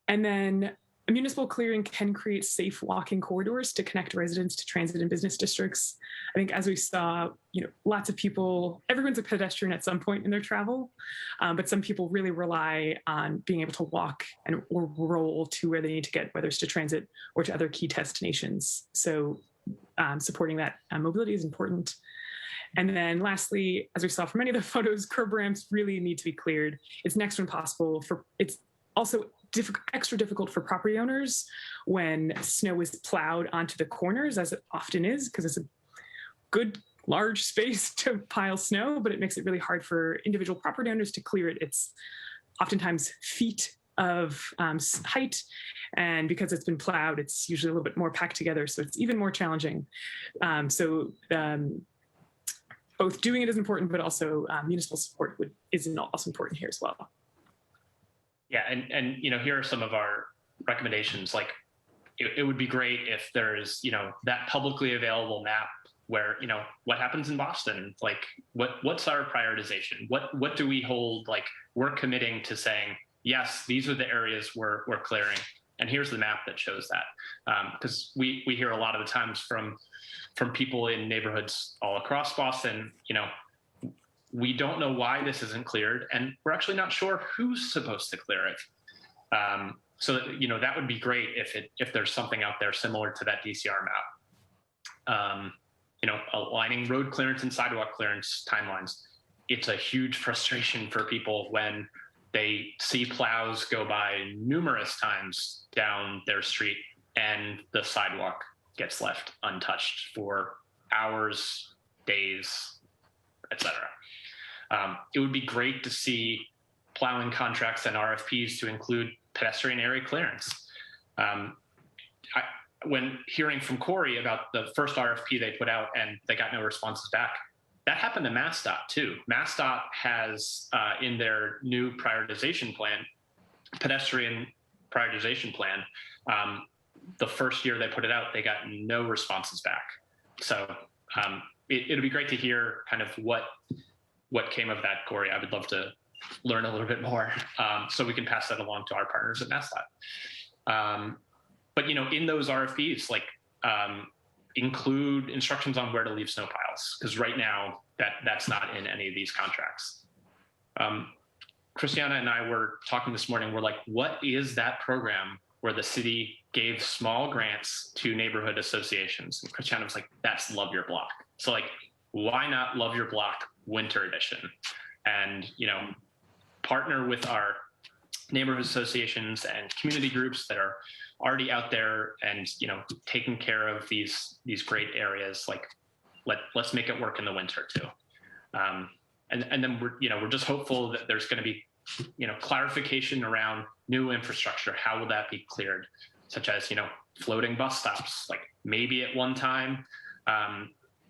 And then a municipal clearing can create safe walking corridors to connect residents to transit and business districts. I think, as we saw, you know, lots of people, everyone's a pedestrian at some point in their travel, but some people really rely on being able to walk or roll to where they need to get, whether it's to transit or to other key destinations. So supporting that mobility is important. And then lastly, as we saw from many of the photos, curb ramps really need to be cleared. It's next to impossible it's also extra difficult for property owners when snow is plowed onto the corners, as it often is, because it's a good large space to pile snow, but it makes it really hard for individual property owners to clear it. It's oftentimes feet of height, and because it's been plowed, it's usually a little bit more packed together, so it's even more challenging. Both doing it is important, but also municipal support is also important here as well. Yeah, and you know, here are some of our recommendations. Like, it would be great if there's, you know, that publicly available map where, you know, what happens in Boston, like what's our prioritization? What do we hold? Like, we're committing to saying, yes, these are the areas we're clearing, and here's the map that shows that. Because we hear a lot of the times from people in neighborhoods all across Boston, you know, we don't know why this isn't cleared, and we're actually not sure who's supposed to clear it. So, you know, that would be great if there's something out there similar to that DCR map. You know, aligning road clearance and sidewalk clearance timelines. It's a huge frustration for people when they see plows go by numerous times down their street and the sidewalk gets left untouched for hours, days, etc. It would be great to see plowing contracts and RFPs to include pedestrian area clearance. When hearing from Corey about the first RFP they put out and they got no responses back, that happened to MassDOT too. MassDOT has in their new prioritization plan, pedestrian prioritization plan, the first year they put it out, they got no responses back. So it'll be great to hear kind of what came of that, Corey. I would love to learn a little bit more so we can pass that along to our partners at MassDOT. But in those RFPs, like include instructions on where to leave snow piles, because right now that's not in any of these contracts. Christiana and I were talking this morning. We're like, what is that program where the city gave small grants to neighborhood associations? And Christiana was like, that's Love Your Block. So like, why not Love Your Block Winter Edition? And partner with our neighborhood associations and community groups that are already out there and taking care of these great areas. Like let's make it work in the winter too. And then we're just hopeful that there's going to be clarification around new infrastructure. How will that be cleared? Such as floating bus stops. Like maybe at one time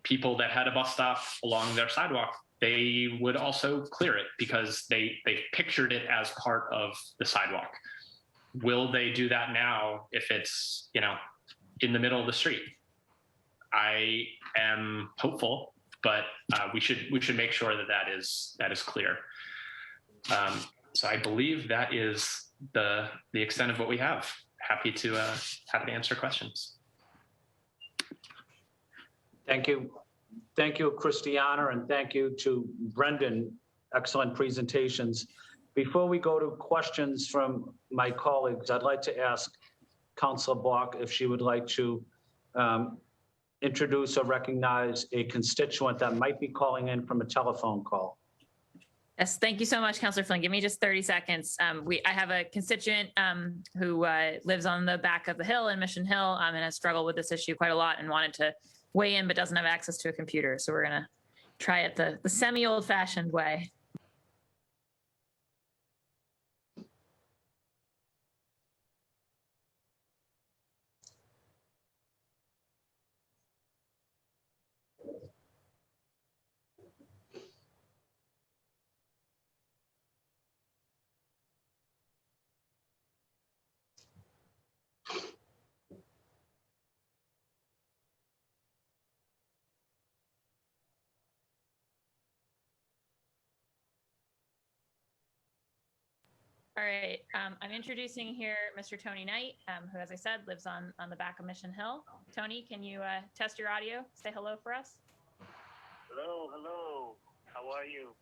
people that had a bus stop along their sidewalk, they would also clear it because they pictured it as part of the sidewalk. Will they do that now if it's in the middle of the street? I am hopeful, but we should make sure that is clear. So I believe that is the extent of what we have. Happy to answer questions. Thank you. Thank you, Christiana, and thank you to Brendan. Excellent presentations. Before we go to questions from my colleagues, I'd like to ask Councilor Block if she would like to introduce or recognize a constituent that might be calling in from a telephone call. Yes, thank you so much, Councilor Flynn. Give me just 30 seconds. I have a constituent who lives on the back of the hill in Mission Hill and has struggled with this issue quite a lot and wanted to weigh in but doesn't have access to a computer. So we're going to try it the semi-old-fashioned way. All right, I'm introducing here Mr. Tony Knight, who, as I said, lives on the back of Mission Hill. Tony, can you test your audio? Say hello for us. Hello. How are you?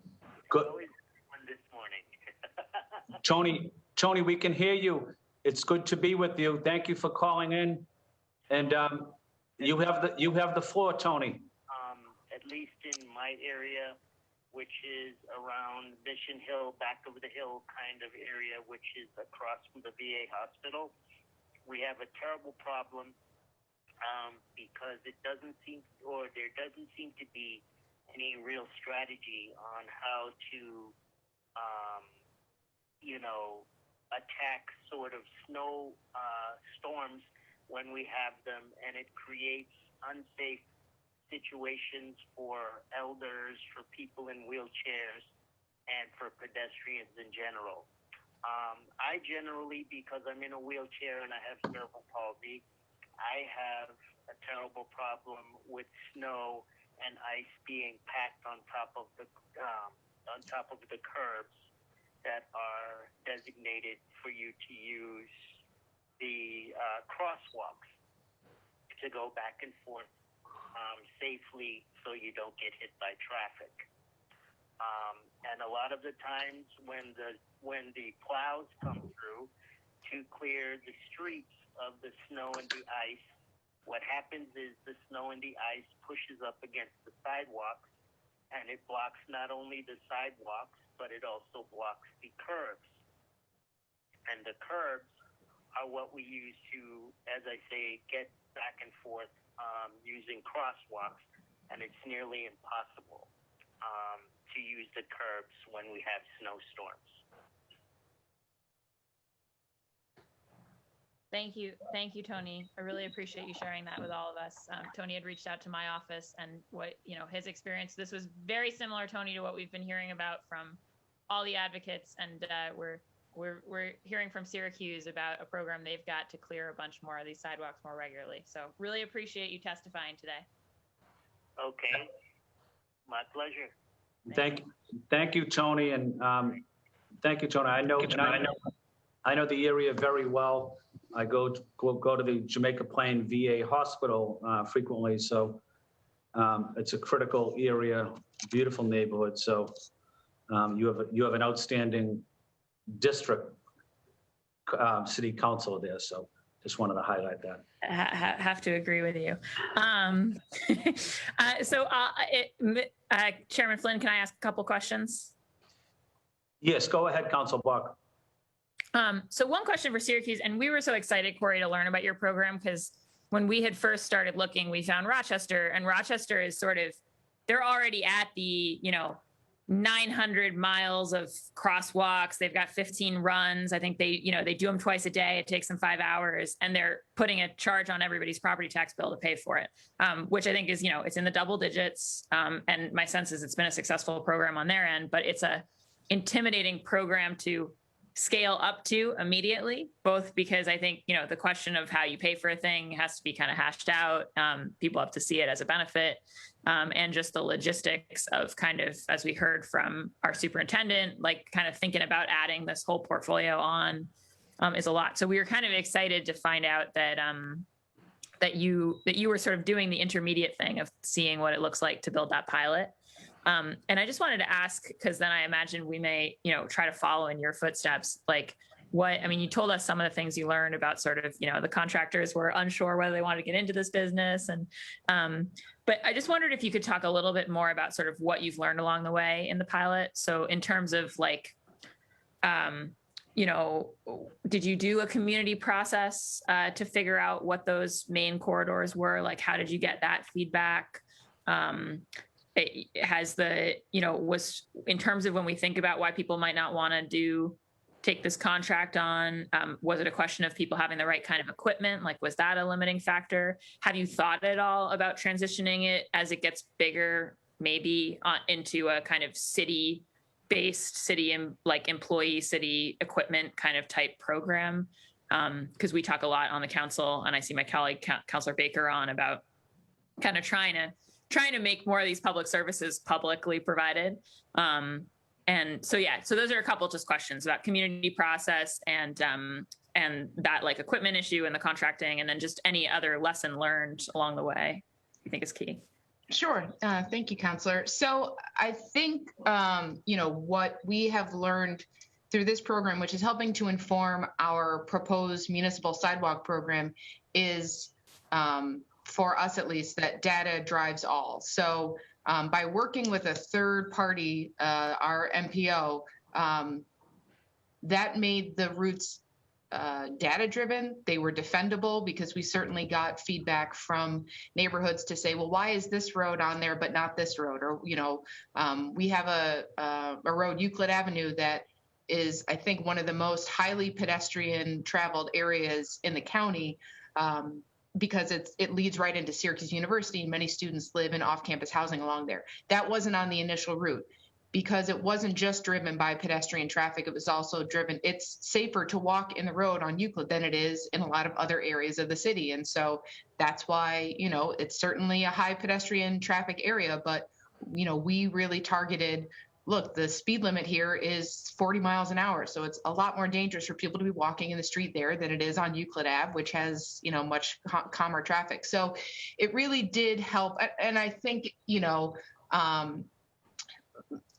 Good. Always fun this morning. Tony, we can hear you. It's good to be with you. Thank you for calling in. And you have the floor, Tony. At least in my area, which is around Mission Hill, back of the hill kind of area, which is across from the VA hospital. We have a terrible problem because there doesn't seem to be any real strategy on how to, attack sort of snow storms when we have them, and it creates unsafe situations for elders, for people in wheelchairs, and for pedestrians in general. I generally, because I'm in a wheelchair and I have cerebral palsy, I have a terrible problem with snow and ice being packed on top of the curbs that are designated for you to use the crosswalks to go back and forth safely so you don't get hit by traffic. And a lot of the times when the plows come through to clear the streets of the snow and the ice, what happens is the snow and the ice pushes up against the sidewalks, and it blocks not only the sidewalks, but it also blocks the curbs. And the curbs are what we use to, as I say, get back and forth using crosswalks, and it's nearly impossible to use the curbs when we have snowstorms. Thank you, Tony. I really appreciate you sharing that with all of us. Tony had reached out to my office, and his experience. This was very similar, Tony, to what we've been hearing about from all the advocates, and we're hearing from Syracuse about a program they've got to clear a bunch more of these sidewalks more regularly. So really appreciate you testifying today. Okay, my pleasure. Thank you, Tony, and thank you, Tony. I know the area very well. I go to the Jamaica Plain VA hospital frequently, so it's a critical area, beautiful neighborhood. So you have an outstanding district city council there. So just wanted to highlight that. Have to agree with you. Chairman Flynn, can I ask a couple questions? Yes, go ahead, Council Buck. So one question for Syracuse, and we were so excited, Corey, to learn about your program, because when we had first started looking, we found Rochester, and Rochester is they're already at the, 900 miles of crosswalks. They've got 15 runs. I think they do them twice a day. It takes them 5 hours, and they're putting a charge on everybody's property tax bill to pay for it, which I think is, it's in the double digits. And my sense is it's been a successful program on their end, but it's a intimidating program to scale up to immediately, both because I think, the question of how you pay for a thing has to be kind of hashed out. People have to see it as a benefit. And just the logistics of kind of, as we heard from our superintendent, like kind of thinking about adding this whole portfolio on is a lot. So we were kind of excited to find out that that you were sort of doing the intermediate thing of seeing what it looks like to build that pilot. And I just wanted to ask, because then I imagine we may, try to follow in your footsteps, like you told us some of the things you learned about sort of, the contractors were unsure whether they wanted to get into this business. And, but I just wondered if you could talk a little bit more about sort of what you've learned along the way in the pilot. So in terms of like, did you do a community process to figure out what those main corridors were? Like, how did you get that feedback? It has was in terms of when we think about why people might not want to take this contract on, was it a question of people having the right kind of equipment? Like, was that a limiting factor? Have you thought at all about transitioning it as it gets bigger, maybe into a kind of city-based, employee city equipment kind of type program? Because we talk a lot on the council, and I see my colleague, Councilor Baker, on about kind of trying to make more of these public services publicly provided. And so those are a couple just questions about community process and that like equipment issue and the contracting, and then just any other lesson learned along the way you think is key. Sure. Thank you, Counselor. So I think, what we have learned through this program, which is helping to inform our proposed municipal sidewalk program, is for us at least, that data drives all. So by working with a third party, our MPO, that made the routes data driven. They were defendable because we certainly got feedback from neighborhoods to say, well, why is this road on there but not this road? Or, we have a road, Euclid Avenue, that is, I think, one of the most highly pedestrian traveled areas in the county. Because it leads right into Syracuse University. Many students live in off-campus housing along there. That wasn't on the initial route because it wasn't just driven by pedestrian traffic. It was also driven. It's safer to walk in the road on Euclid than it is in a lot of other areas of the city. And so that's why, it's certainly a high pedestrian traffic area, but, we really targeted, look, the speed limit here is 40 miles an hour. So it's a lot more dangerous for people to be walking in the street there than it is on Euclid Ave, which has, much calmer traffic. So it really did help. And I think,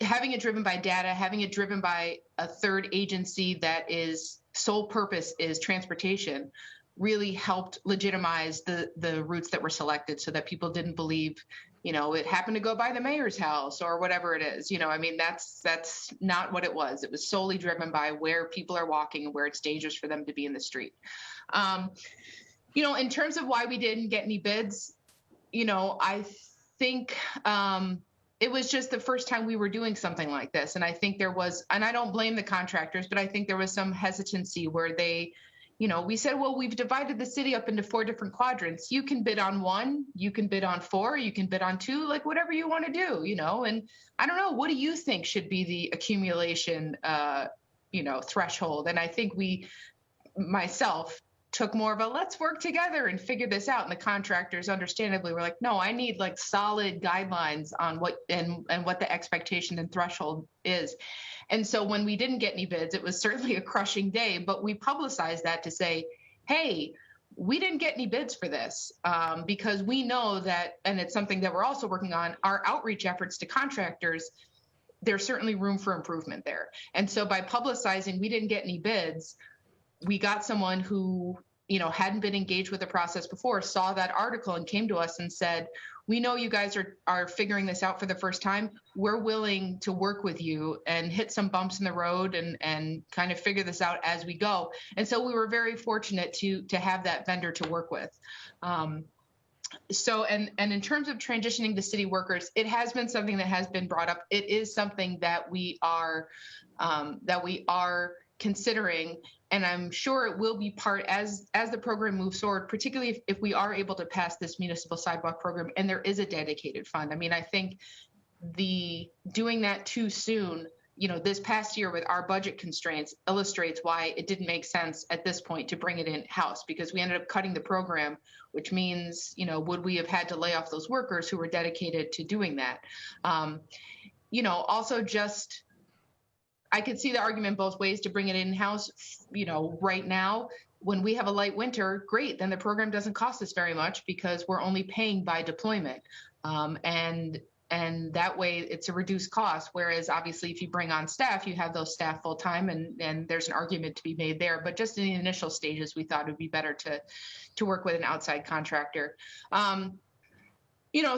having it driven by data, having it driven by a third agency that is sole purpose is transportation, really helped legitimize the routes that were selected so that people didn't believe it happened to go by the mayor's house or whatever it is. I mean, that's not what it was. It was solely driven by where people are walking and where it's dangerous for them to be in the street. In terms of why we didn't get any bids, I think it was just the first time we were doing something like this. And I think there was, and I don't blame the contractors, but I think there was some hesitancy where they, we said, well, we've divided the city up into 4 different quadrants. You can bid on 1, you can bid on 4, you can bid on 2, like whatever you want to do, and I don't know, what do you think should be the accumulation, threshold? And I think myself, took more of a let's work together and figure this out. And the contractors understandably were like, no, I need like solid guidelines on what and what the expectation and threshold is. And so when we didn't get any bids, it was certainly a crushing day, but we publicized that to say, hey, we didn't get any bids for this because we know that, and it's something that we're also working on, our outreach efforts to contractors, there's certainly room for improvement there. And so by publicizing we didn't get any bids, we got someone who, hadn't been engaged with the process before, saw that article and came to us and said, we know you guys are figuring this out for the first time. We're willing to work with you and hit some bumps in the road and kind of figure this out as we go. And so we were very fortunate to have that vendor to work with. So, and in terms of transitioning to city workers, it has been something that has been brought up. It is something that we are considering, and I'm sure it will be part as the program moves forward, particularly if we are able to pass this municipal sidewalk program and there is a dedicated fund. I mean, I think doing that too soon, this past year with our budget constraints illustrates why it didn't make sense at this point to bring it in-house, because we ended up cutting the program, which means, would we have had to lay off those workers who were dedicated to doing that? Also just, I could see the argument both ways to bring it in-house. Right now, when we have a light winter, great, then the program doesn't cost us very much because we're only paying by deployment. And that way it's a reduced cost. Whereas obviously if you bring on staff, you have those staff full time and there's an argument to be made there. But just in the initial stages, we thought it would be better to work with an outside contractor.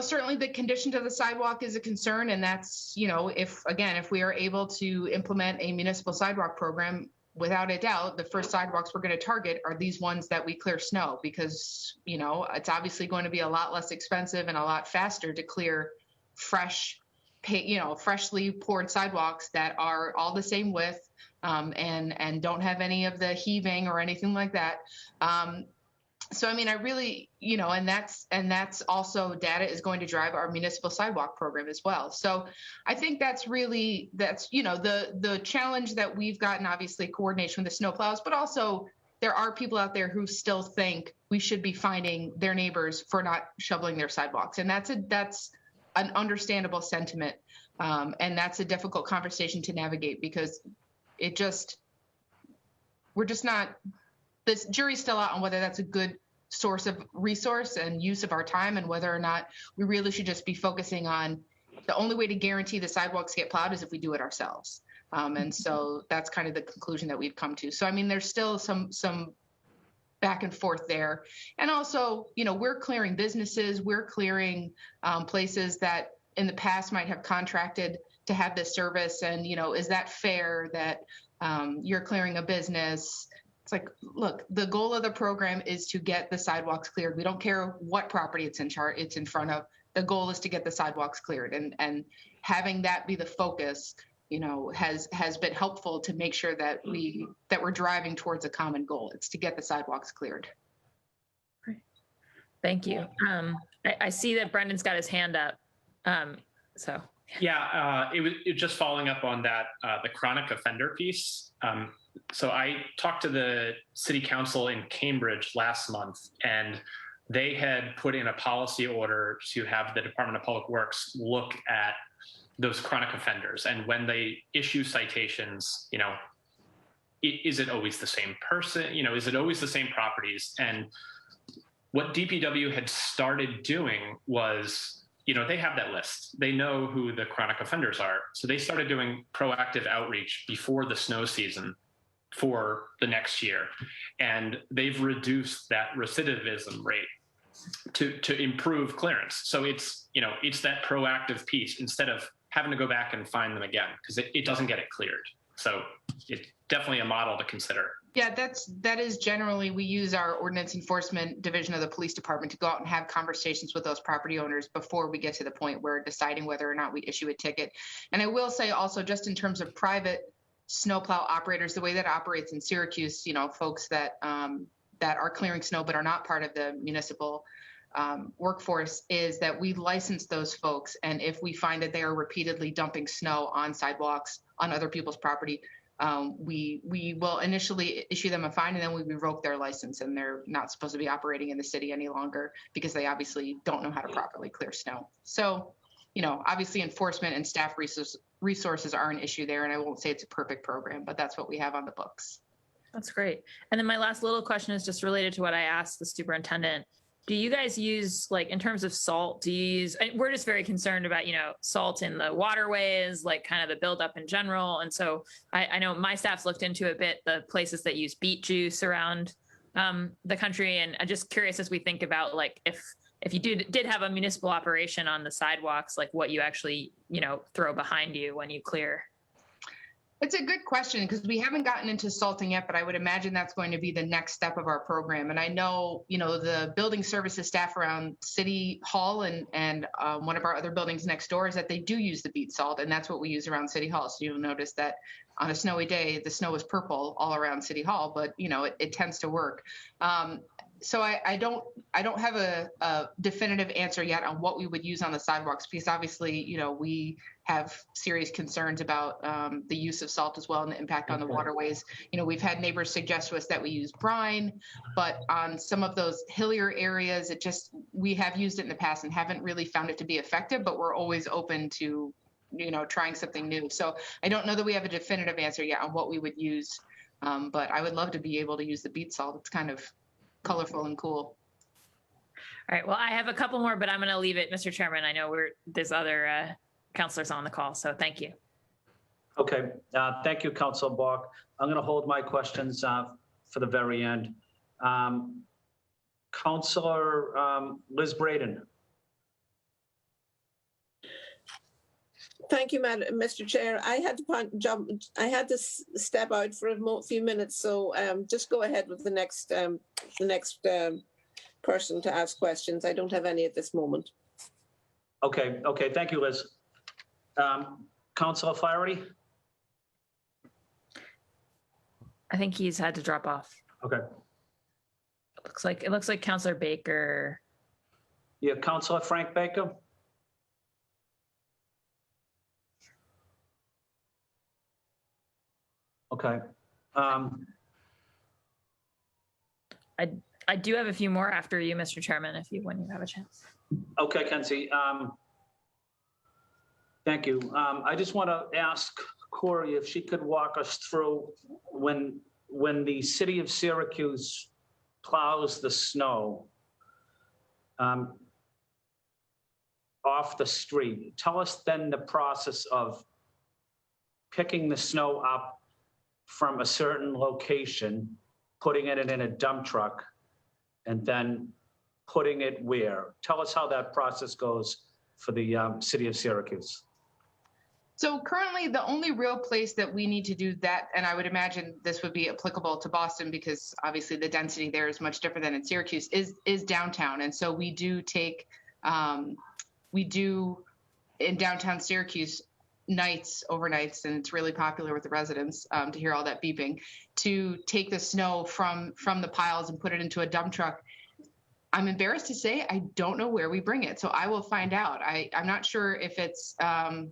Certainly the condition to the sidewalk is a concern. And that's, if we are able to implement a municipal sidewalk program, without a doubt, the first sidewalks we're going to target are these ones that we clear snow because, it's obviously going to be a lot less expensive and a lot faster to clear freshly poured sidewalks that are all the same width and don't have any of the heaving or anything like that. So, I mean, I really, and that's also data is going to drive our municipal sidewalk program as well. So I think that's the challenge that we've gotten, obviously coordination with the snowplows, but also there are people out there who still think we should be fining their neighbors for not shoveling their sidewalks. And that's an understandable sentiment. And that's a difficult conversation to navigate because this jury's still out on whether that's a good source of resource and use of our time and whether or not we really should just be focusing on the only way to guarantee the sidewalks get plowed is if we do it ourselves. And so that's kind of the conclusion that we've come to. So, I mean, there's still some back and forth there. And also, we're clearing businesses, we're clearing places that in the past might have contracted to have this service. And, is that fair that you're clearing a business? It's like, look, the goal of the program is to get the sidewalks cleared. We don't care what property it's in front of. The goal is to get the sidewalks cleared, and having that be the focus, has been helpful to make sure that we're driving towards a common goal. It's to get the sidewalks cleared. Thank you. I see that Brendan's got his hand up. Yeah, it was just following up on that, the chronic offender piece. So I talked to the city council in Cambridge last month, and they had put in a policy order to have the Department of Public Works look at those chronic offenders. And when they issue citations, is it always the same person? Is it always the same properties? And what DPW had started doing was, they have that list. They know who the chronic offenders are. So they started doing proactive outreach before the snow season for the next year. And they've reduced that recidivism rate to improve clearance. So it's, you know, it's that proactive piece instead of having to go back and find them again, because it doesn't get it cleared. So it's definitely a model to consider. Yeah, that is generally, we use our ordinance enforcement division of the police department to go out and have conversations with those property owners before we get to the point where deciding whether or not we issue a ticket. And I will say also, just in terms of private snowplow operators, the way that operates in Syracuse, you know, folks that that are clearing snow but are not part of the municipal workforce, is that we license those folks. And if we find that they are repeatedly dumping snow on sidewalks, on other people's property, we will initially issue them a fine, and then we revoke their license, and they're not supposed to be operating in the city any longer because they obviously don't know how to properly clear snow. So, you know, obviously enforcement and staff resources are an issue there, and I won't say it's a perfect program, but that's what we have on the books. That's great. And then my last little question is just related to what I asked the superintendent. Do you guys use, like, in terms of salt, do you use, we're just very concerned about, you know, salt in the waterways, like kind of the buildup in general. And so I know my staff's looked into a bit the places that use beet juice around the country. And I'm just curious, as we think about, like, if you did have a municipal operation on the sidewalks, like what you actually, you know, throw behind you when you clear. It's a good question, because we haven't gotten into salting yet, but I would imagine that's going to be the next step of our program. And I know, you know, the building services staff around City Hall and one of our other buildings next door is that they do use the beet salt, and that's what we use around City Hall. So you'll notice that on a snowy day, the snow is purple all around City Hall, but, you know, it tends to work. So I don't have a definitive answer yet on what we would use on the sidewalks, because obviously, you know, we have serious concerns about the use of salt as well and the impact on the waterways. You know, we've had neighbors suggest to us that we use brine, but on some of those hillier areas, we have used it in the past and haven't really found it to be effective, but we're always open to, you know, trying something new. So I don't know that we have a definitive answer yet on what we would use, but I would love to be able to use the beet salt. It's kind of colorful and cool. All right. Well, I have a couple more, but I'm going to leave it, Mr. Chairman. I know there's other counselors on the call, so thank you. Okay. Thank you, Councilor Bach. I'm going to hold my questions for the very end. Councilor Liz Braden. Thank you, Mr. Chair. I had to step out for a few minutes, so just go ahead with the next person to ask questions. I don't have any at this moment. Okay. Thank you, Liz. Councilor Flaherty. I think he's had to drop off. Okay. It looks like Councilor Baker. Yeah, Councilor Frank Baker. Okay. I do have a few more after you, Mr. Chairman, when you have a chance. Okay, Kenzie. Thank you. I just want to ask Corey if she could walk us through when the city of Syracuse plows the snow off the street. Tell us then the process of picking the snow up from a certain location, putting it in a dump truck, and then putting it where? Tell us how that process goes for the city of Syracuse. So currently, the only real place that we need to do that, and I would imagine this would be applicable to Boston because obviously the density there is much different than in Syracuse, is downtown. And so we do in downtown Syracuse, overnights, and it's really popular with the residents to hear all that beeping, to take the snow from the piles and put it into a dump truck. I'm embarrassed to say I don't know where we bring it, so I will find out. I'm not sure if it's I've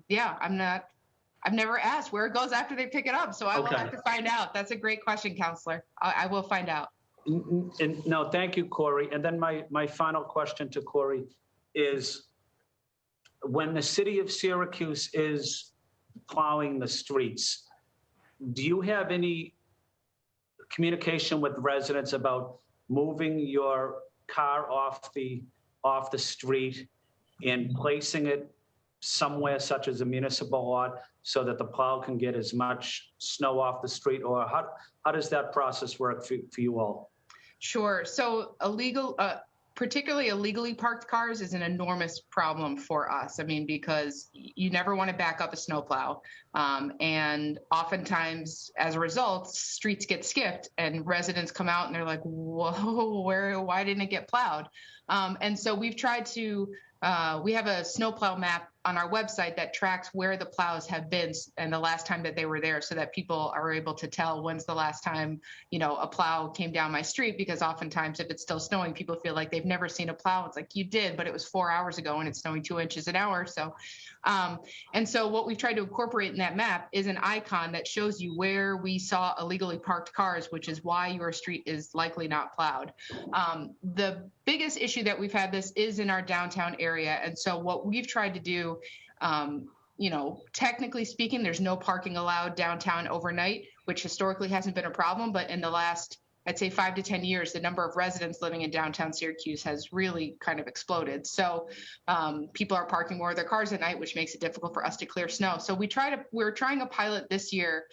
never asked where it goes after they pick it up, so I will have to find out. That's a great question, Counselor. I will find out. And no, thank you, Corey. And then my final question to Corey is, when the city of Syracuse is plowing the streets, do you have any communication with residents about moving your car off the street and placing it somewhere such as a municipal lot so that the plow can get as much snow off the street? Or how does that process work for you all? Sure. So particularly illegally parked cars is an enormous problem for us. I mean, because you never want to back up a snowplow. And oftentimes, as a result, streets get skipped and residents come out and they're like, whoa, why didn't it get plowed? And so we've tried to, we have a snowplow map on our website that tracks where the plows have been and the last time that they were there, so that people are able to tell when's the last time, a plow came down my street, because oftentimes if it's still snowing, people feel like they've never seen a plow. It's like, you did, but it was 4 hours ago and it's snowing 2 inches an hour. So, and so what we've tried to incorporate in that map is an icon that shows you where we saw illegally parked cars, which is why your street is likely not plowed. The biggest issue that we've had this is in our downtown area. And so what we've tried to do, technically speaking, there's no parking allowed downtown overnight, which historically hasn't been a problem. But in the last, I'd say 5 to 10 years, the number of residents living in downtown Syracuse has really kind of exploded. So people are parking more of their cars at night, which makes it difficult for us to clear snow. So we're trying a pilot this year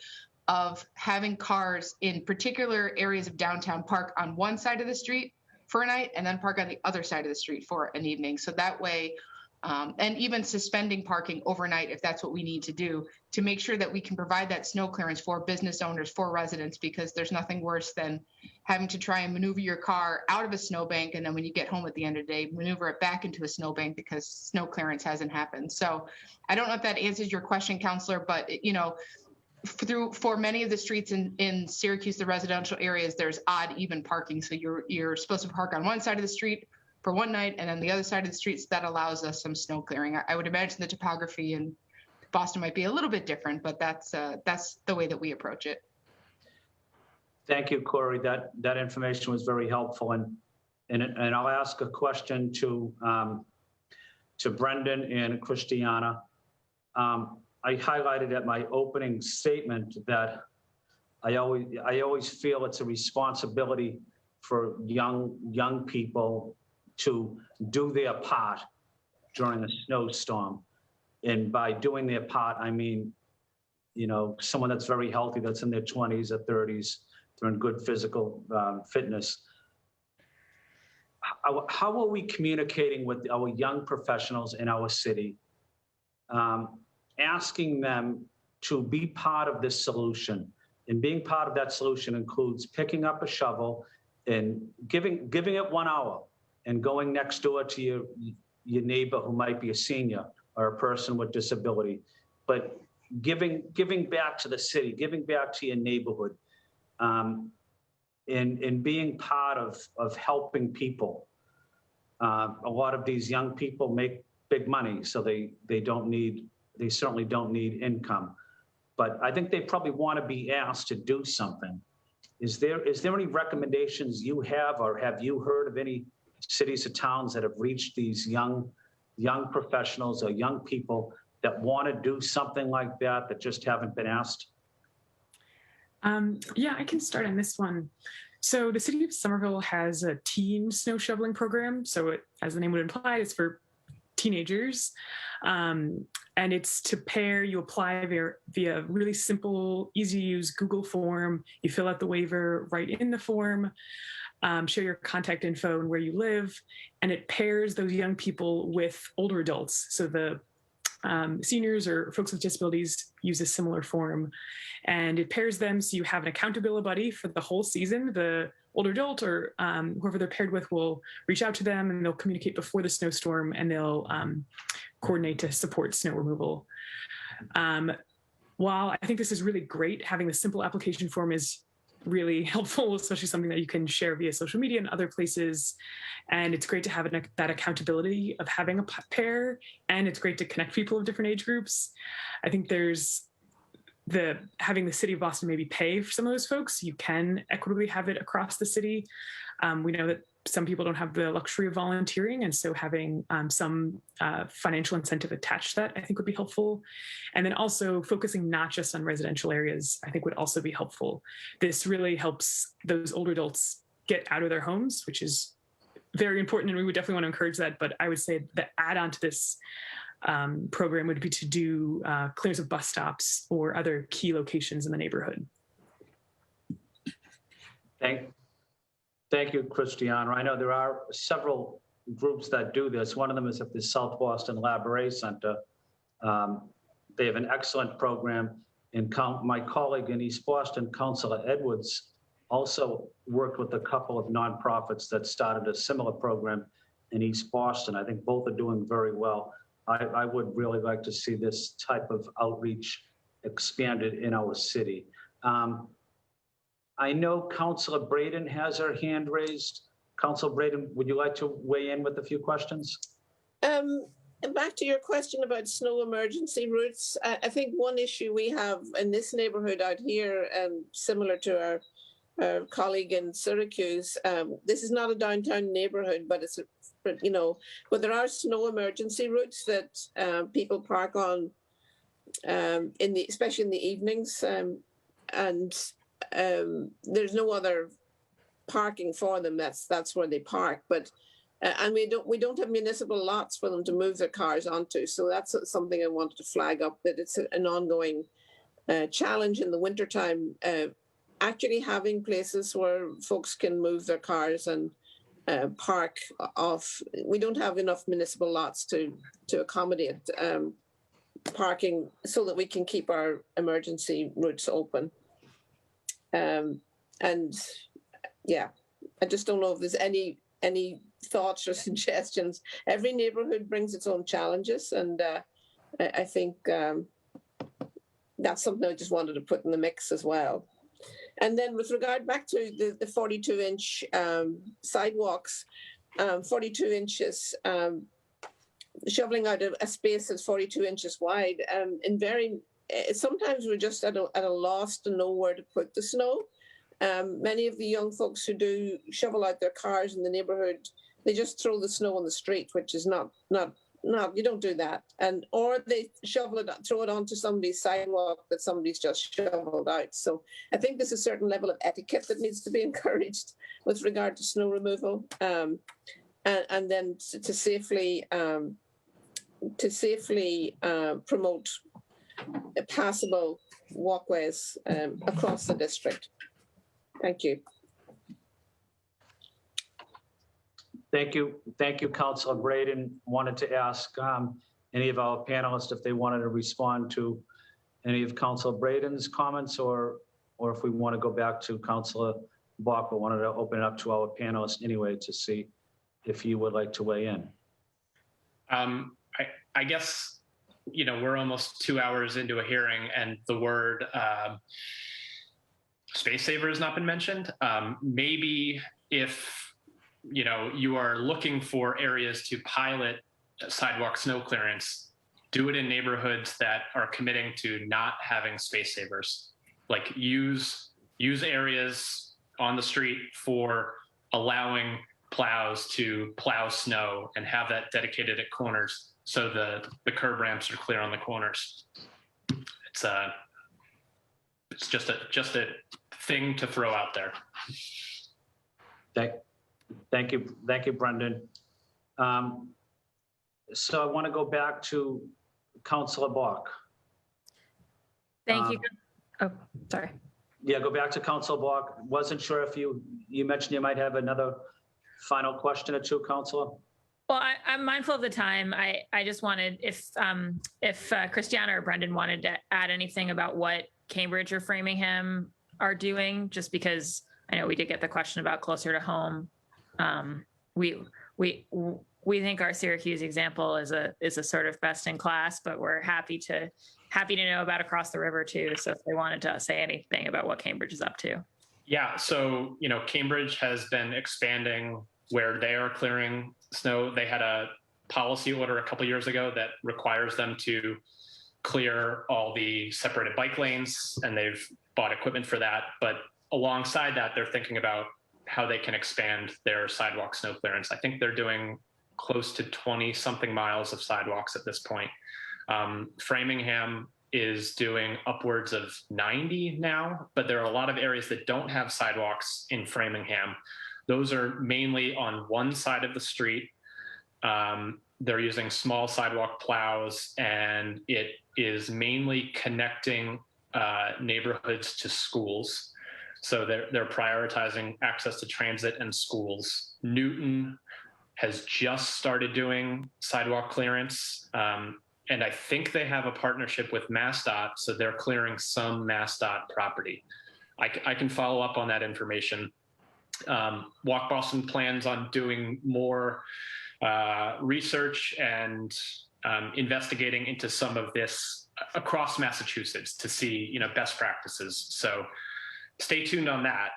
of having cars in particular areas of downtown park on one side of the street for a night and then park on the other side of the street for an evening. So that way, and even suspending parking overnight if that's what we need to do, to make sure that we can provide that snow clearance for business owners, for residents, because there's nothing worse than having to try and maneuver your car out of a snowbank, and then when you get home at the end of the day, maneuver it back into a snowbank because snow clearance hasn't happened. So I don't know if that answers your question, Counselor, but for many of the streets in Syracuse, the residential areas, there's odd even parking. So you're supposed to park on one side of the street for one night, and then the other side of the streets, that allows us some snow clearing. I would imagine the topography in Boston might be a little bit different, but that's the way that we approach it. Thank you, Corey. That information was very helpful, and I'll ask a question to Brendan and Christiana. I highlighted at my opening statement that I always feel it's a responsibility for young people to do their part during a snowstorm. And by doing their part, I mean, someone that's very healthy, that's in their 20s or 30s, they're in good physical fitness. How are we communicating with our young professionals in our city, asking them to be part of this solution? And being part of that solution includes picking up a shovel and giving it 1 hour and going next door to your neighbor who might be a senior or a person with disability, but giving back to the city, giving back to your neighborhood, and being part of helping people. A lot of these young people make big money, so they certainly don't need income. But I think they probably want to be asked to do something. Is there any recommendations you have, or have you heard of any cities or towns that have reached these young professionals or young people that want to do something like that just haven't been asked? Yeah, I can start on this one. So the city of Somerville has a teen snow shoveling program. So as the name would imply, it's for teenagers. And it's to pair, you apply via really simple, easy to use Google form. You fill out the waiver right in the form, share your contact info and where you live, and it pairs those young people with older adults. So the seniors or folks with disabilities use a similar form, and it pairs them so you have an accountability buddy for the whole season. The older adult or whoever they're paired with will reach out to them, and they'll communicate before the snowstorm, and they'll coordinate to support snow removal. While I think this is really great, having the simple application form is really helpful, especially something that you can share via social media and other places. And it's great to have that accountability of having a pair, and it's great to connect people of different age groups. I think there's having the city of Boston maybe pay for some of those folks. You can equitably have it across the city. We know that some people don't have the luxury of volunteering, and so having some financial incentive attached to that, I think, would be helpful. And then also focusing not just on residential areas, I think, would also be helpful. This really helps those older adults get out of their homes, which is very important, and we would definitely want to encourage that. But I would say the add-on to this program would be to do clearance of bus stops or other key locations in the neighborhood. Thank Thank you, Christiana. I know there are several groups that do this. One of them is at the South Boston Library Center. They have an excellent program. And my colleague in East Boston, Councilor Edwards, also worked with a couple of nonprofits that started a similar program in East Boston. I think both are doing very well. I would really like to see this type of outreach expanded in our city. I know Councilor Braden has her hand raised. Councilor Braden, would you like to weigh in with a few questions? And back to your question about snow emergency routes, I think one issue we have in this neighborhood out here, similar to our colleague in Syracuse, this is not a downtown neighborhood, but it's, but there are snow emergency routes that people park on, especially in the evenings, and there's no other parking for them. That's where they park, but. And we don't have municipal lots for them to move their cars onto. So that's something I wanted to flag up, that it's an ongoing challenge in the wintertime, actually having places where folks can move their cars and park off. We don't have enough municipal lots to accommodate parking so that we can keep our emergency routes open. And yeah, I just don't know if there's any thoughts or suggestions. Every neighborhood brings its own challenges, and I think that's something I just wanted to put in the mix as well. And then with regard back to the 42-inch sidewalks, 42 inches, shoveling out a space that's 42 inches wide, sometimes we're just at a loss to know where to put the snow. Many of the young folks who do shovel out their cars in the neighborhood, they just throw the snow on the street, which is not, you don't do that. Or they shovel it, throw it onto somebody's sidewalk that somebody's just shoveled out. So I think there's a certain level of etiquette that needs to be encouraged with regard to snow removal. And then to safely promote passable walkways across the district. Thank you. Thank you, Councilor Braden. Wanted to ask any of our panelists if they wanted to respond to any of Councilor Braden's comments, or if we want to go back to Councilor Bach, but wanted to open it up to our panelists anyway to see if you would like to weigh in. I guess, we're almost 2 hours into a hearing and the word space saver has not been mentioned. Maybe if you are looking for areas to pilot sidewalk snow clearance, do it in neighborhoods that are committing to not having space savers. Like use areas on the street for allowing plows to plow snow and have that dedicated at corners so the curb ramps are clear on the corners. It's just a thing to throw out there. Thank you, Brendan. So I want to go back to Councilor Bach. Thank you. Oh, sorry. Yeah, go back to Councilor Bach. Wasn't sure if you mentioned you might have another final question or two, Councilor. Well, I'm mindful of the time. I just wanted, if Christiana or Brendan wanted to add anything about what Cambridge or Framingham are doing, just because I know we did get the question about closer to home. We think our Syracuse example is a sort of best in class, but we're happy to know about across the river too. So if they wanted to say anything about what Cambridge is up to. Yeah, so Cambridge has been expanding where they are clearing snow. They had a policy order a couple of years ago that requires them to clear all the separated bike lanes, and they've bought equipment for that. But alongside that, they're thinking about how they can expand their sidewalk snow clearance. I think they're doing close to 20-something miles of sidewalks at this point. Framingham is doing upwards of 90 now, but there are a lot of areas that don't have sidewalks in Framingham. Those are mainly on one side of the street. They're using small sidewalk plows, and it is mainly connecting neighborhoods to schools. So they're prioritizing access to transit and schools. Newton has just started doing sidewalk clearance. And I think they have a partnership with MassDOT, so they're clearing some MassDOT property. I can follow up on that information. Walk Boston plans on doing more research and investigating into some of this across Massachusetts to see, best practices. So stay tuned on that.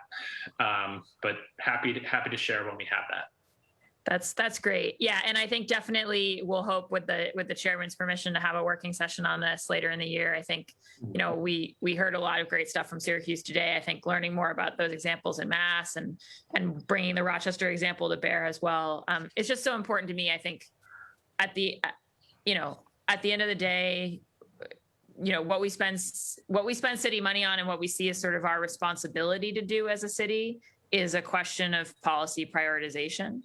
But happy to share when we have that. That's great. Yeah, and I think definitely we'll hope with the chairman's permission to have a working session on this later in the year. I think, we heard a lot of great stuff from Syracuse today. I think learning more about those examples in Mass and bringing the Rochester example to bear as well. It's just so important to me. I think at the end of the day, what we spend city money on and what we see as sort of our responsibility to do as a city is a question of policy prioritization.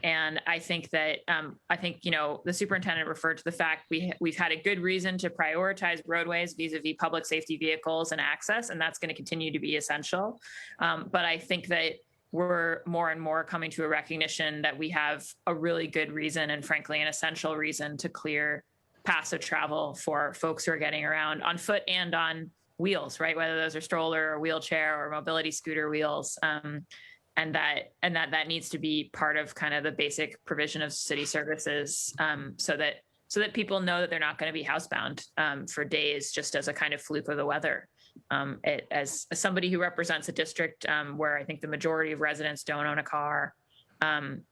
And I think that, the superintendent referred to the fact we've had a good reason to prioritize roadways vis-a-vis public safety vehicles and access, and that's going to continue to be essential. But I think that we're more and more coming to a recognition that we have a really good reason and frankly, an essential reason to clear paths of travel for folks who are getting around on foot and on wheels, right? Whether those are stroller or wheelchair or mobility scooter wheels. And that needs to be part of kind of the basic provision of city services, so that people know that they're not going to be housebound for days just as a kind of fluke of the weather. As somebody who represents a district where I think the majority of residents don't own a car, I'm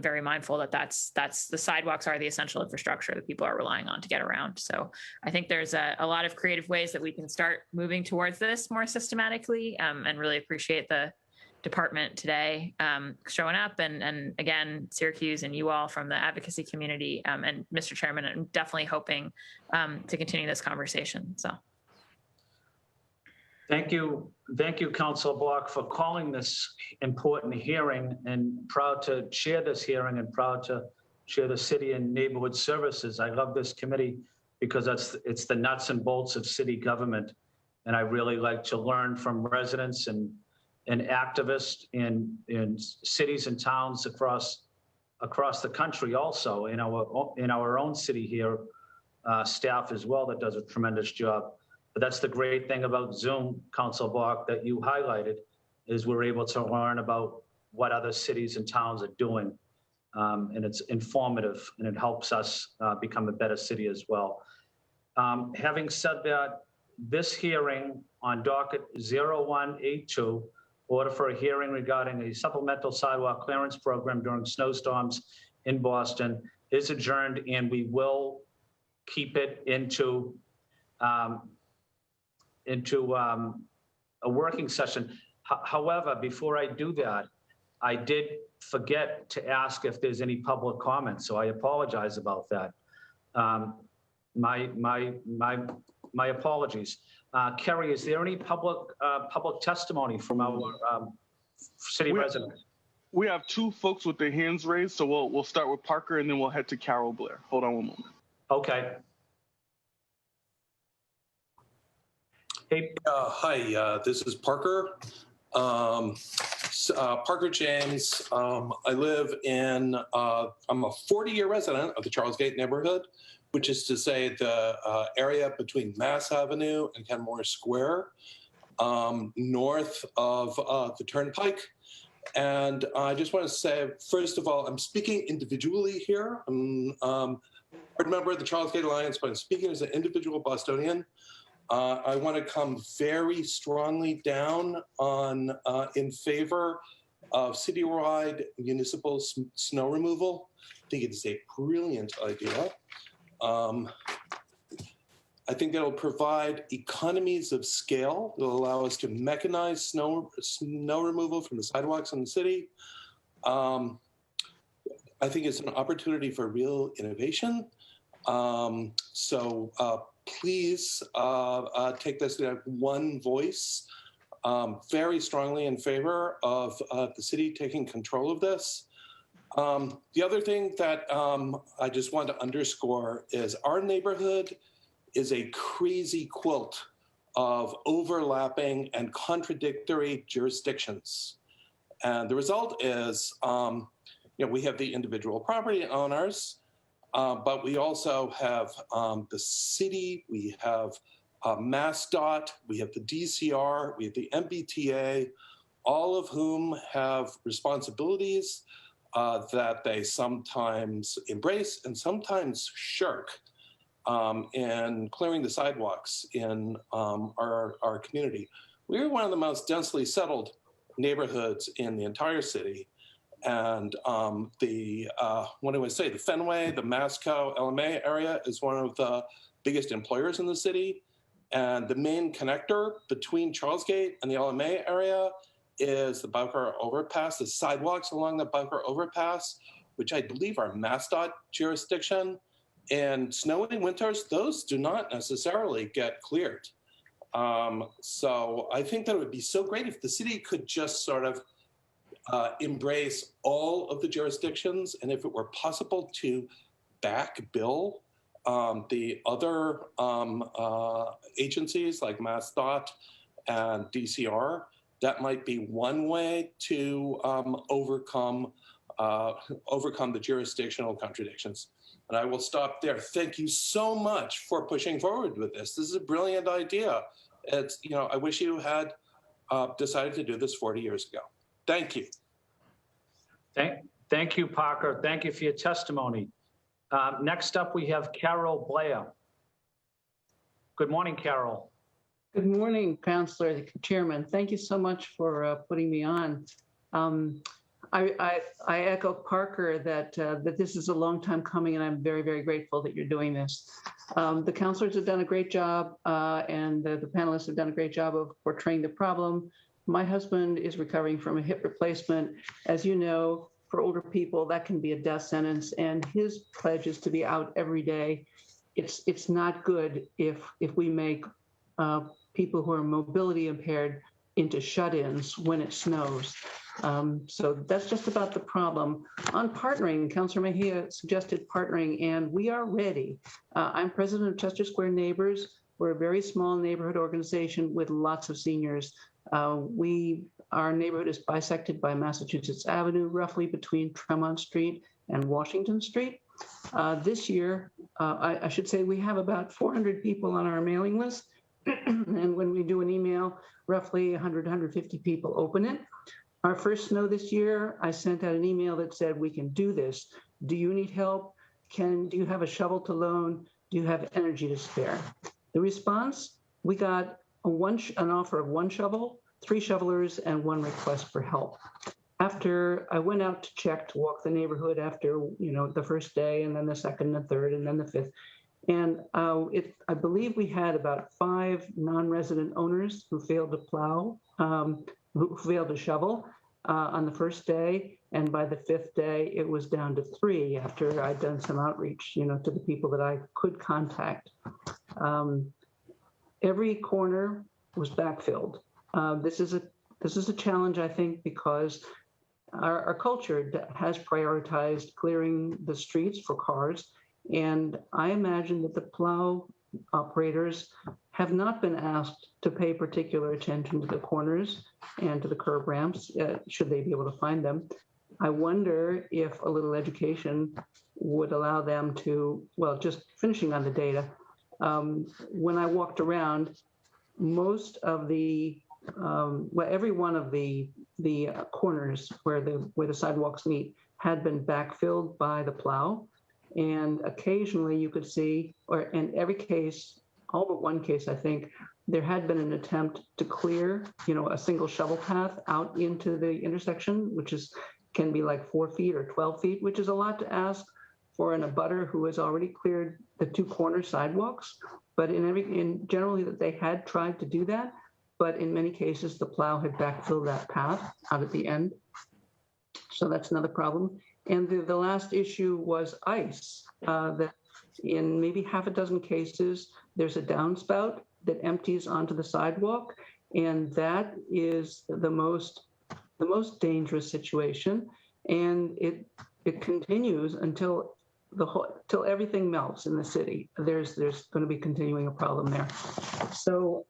very mindful that that's the sidewalks are the essential infrastructure that people are relying on to get around. So I think there's a lot of creative ways that we can start moving towards this more systematically, and really appreciate the department today showing up, and again, Syracuse and you all from the advocacy community, and Mr. Chairman, I'm definitely hoping to continue this conversation. So Thank you, Councilor Block, for calling this important hearing, and proud to chair this hearing and proud to chair the City and Neighborhood Services. I love this committee because it's the nuts and bolts of city government, and I really like to learn from residents and activists in cities and towns across the country, also in our own city here, staff as well that does a tremendous job. But that's the great thing about Zoom, Council Block, that you highlighted, is we're able to learn about what other cities and towns are doing, and it's informative and it helps us become a better city as well. Having said that, this hearing on docket 0182, order for a hearing regarding a supplemental sidewalk clearance program during snowstorms in Boston, is adjourned, and we will keep it into a working session. However, before I do that, I did forget to ask if there's any public comments, so I apologize about that. My apologies. Kerry, is there any public testimony from our city residents? We have two folks with their hands raised, so we'll start with Parker and then we'll head to Carol Blair. Hold on one moment. Okay. Hey. Hi, this is Parker. Parker James. I live in, I'm a 40-year resident of the Charles Gate neighborhood, which is to say the area between Mass Avenue and Kenmore Square, north of the Turnpike. And I just want to say, first of all, I'm speaking individually here. I'm a member of the Charles Gate Alliance, but I'm speaking as an individual Bostonian. I want to come very strongly down on in favor of citywide municipal snow removal. I think it is a brilliant idea. I think that will provide economies of scale that will allow us to mechanize snow removal from the sidewalks in the city. I think it's an opportunity for real innovation. Please take this to one voice, very strongly in favor of the city taking control of this. The other thing that I just want to underscore is our neighborhood is a crazy quilt of overlapping and contradictory jurisdictions. And the result is, we have the individual property owners, but we also have the city, we have MassDOT, we have the DCR, we have the MBTA, all of whom have responsibilities that they sometimes embrace and sometimes shirk in clearing the sidewalks in our community. We're one of the most densely settled neighborhoods in the entire city. And what do I say? The Fenway, the Masco, LMA area is one of the biggest employers in the city. And the main connector between Charlesgate and the LMA area is the Bunker Overpass, the sidewalks along the Bunker Overpass, which I believe are MassDOT jurisdiction. And snowy winters, those do not necessarily get cleared. So I think that it would be so great if the city could just sort of embrace all of the jurisdictions, and if it were possible to back bill the other agencies like MassDOT and DCR, that might be one way to overcome the jurisdictional contradictions. And I will stop there. Thank you so much for pushing forward with this. This is a brilliant idea. It's, I wish you had decided to do this 40 years ago. Thank you. Thank you, Parker. Thank you for your testimony. Next up, we have Carol Blair. Good morning, Carol. Good morning, Councillor Chairman. Thank you so much for putting me on. I echo Parker that this is a long time coming, and I'm very, very grateful that you're doing this. The councillors have done a great job, and the panelists have done a great job of portraying the problem. My husband is recovering from a hip replacement. As you know, for older people, that can be a death sentence, and his pledge is to be out every day. It's not good if we make people who are mobility impaired into shut-ins when it snows. So that's just about the problem. On partnering, Councillor Mejia suggested partnering, and we are ready. I'm president of Chester Square Neighbors. We're a very small neighborhood organization with lots of seniors. Our neighborhood is bisected by Massachusetts Avenue, roughly between Tremont Street and Washington Street. This year, I should say we have about 400 people on our mailing list. And when we do an email, roughly 100, 150 people open it. Our first snow this year, I sent out an email that said, we can do this. Do you need help? Do you have a shovel to loan? Do you have energy to spare? The response, we got an offer of 1 shovel, 3 shovelers, and 1 request for help. After I went out to check, to walk the neighborhood after, the first day, and then the second and third, and then the 5th. And I believe we had about 5 non-resident owners who failed to plow, who failed to shovel on the first day. And by the 5th day, it was down to 3 after I'd done some outreach, to the people that I could contact. Every corner was backfilled. This is a challenge, I think, because our culture has prioritized clearing the streets for cars. And I imagine that the plow operators have not been asked to pay particular attention to the corners and to the curb ramps, should they be able to find them. I wonder if a little education would allow them to, just finishing on the data, when I walked around, most of every one of the corners where the sidewalks meet had been backfilled by the plow. And occasionally you could see, or in every case, all but one case, I think, there had been an attempt to clear, a single shovel path out into the intersection, which can be like 4 feet or 12 feet, which is a lot to ask for an abutter who has already cleared the 2 corner sidewalks. But generally that they had tried to do that, but in many cases the plow had backfilled that path out at the end. So that's another problem. And the last issue was ice, that in maybe half a dozen cases, there's a downspout that empties onto the sidewalk. And that is the most dangerous situation. And it continues until till everything melts in the city, there's going to be continuing a problem there. So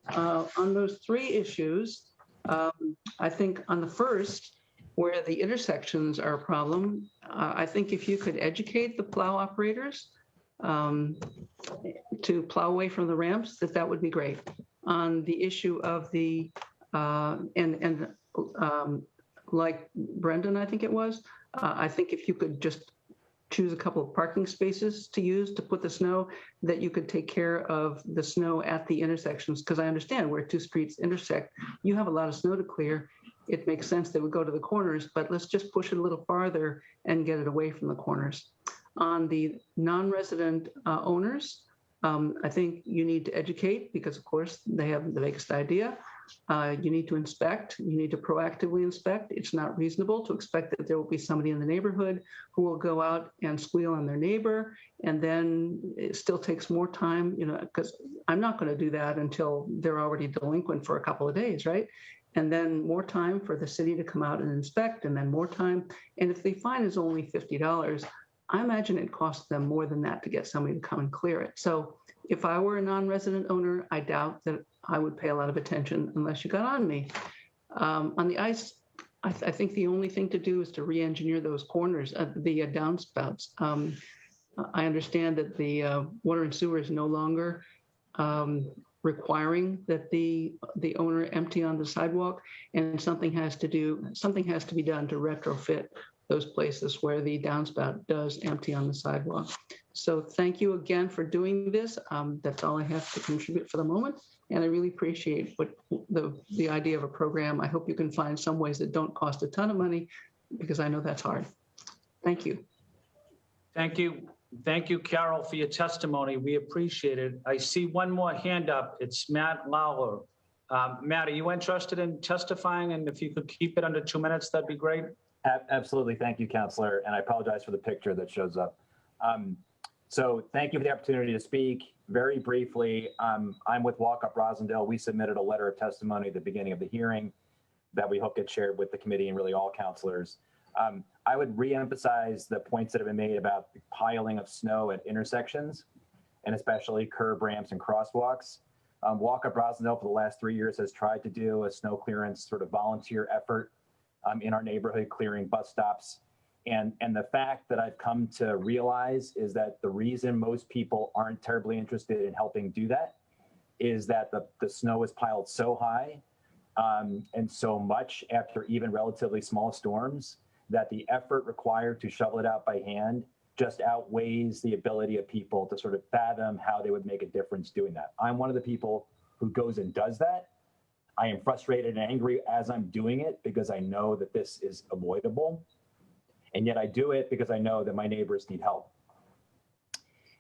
on those three issues, I think on the first, where the intersections are a problem, I think if you could educate the plow operators to plow away from the ramps, that would be great. On the issue of the, like Brendan, I think it was, I think if you could just choose a couple of parking spaces to use to put the snow, that you could take care of the snow at the intersections. Because I understand where two streets intersect, you have a lot of snow to clear. It makes sense they would go to the corners, but let's just push it a little farther and get it away from the corners. On the non-resident owners, I think you need to educate because, of course, they have the vaguest idea. You need to inspect. You need to proactively inspect. It's not reasonable to expect that there will be somebody in the neighborhood who will go out and squeal on their neighbor, and then it still takes more time, because I'm not going to do that until they're already delinquent for a couple of days, right? And then more time for the city to come out and inspect, and then more time. And if the fine is only $50, I imagine it costs them more than that to get somebody to come and clear it. So if I were a non-resident owner, I doubt that I would pay a lot of attention unless you got on me. On the ice, I think the only thing to do is to re-engineer those corners, the downspouts. I understand that the water and sewer is no longer requiring that the owner empty on the sidewalk, and something has to be done to retrofit those places where the downspout does empty on the sidewalk. So thank you again for doing this. That's all I have to contribute for the moment. And I really appreciate what the idea of a program. I hope you can find some ways that don't cost a ton of money, because I know that's hard. Thank you. Thank you. Thank you, Carol, for your testimony. We appreciate it. I see one more hand up. It's Matt Lawler. Matt, are you interested in testifying? And if you could keep it under 2 minutes, that'd be great. Absolutely. Thank you, Councillor. And I apologize for the picture that shows up. So thank you for the opportunity to speak. Very briefly, I'm with Walk Up Rosendale. We submitted a letter of testimony at the beginning of the hearing that we hope gets shared with the committee and really all councillors. I would re-emphasize the points that have been made about the piling of snow at intersections, and especially curb ramps and crosswalks. Walk Up Rosendale for the last 3 years has tried to do a snow clearance sort of volunteer effort in our neighborhood, clearing bus stops. And the fact that I've come to realize is that the reason most people aren't terribly interested in helping do that is that the snow is piled so high and so much after even relatively small storms that the effort required to shovel it out by hand just outweighs the ability of people to sort of fathom how they would make a difference doing that. I'm one of the people who goes and does that. I am frustrated and angry as I'm doing it because I know that this is avoidable. And yet I do it because I know that my neighbors need help.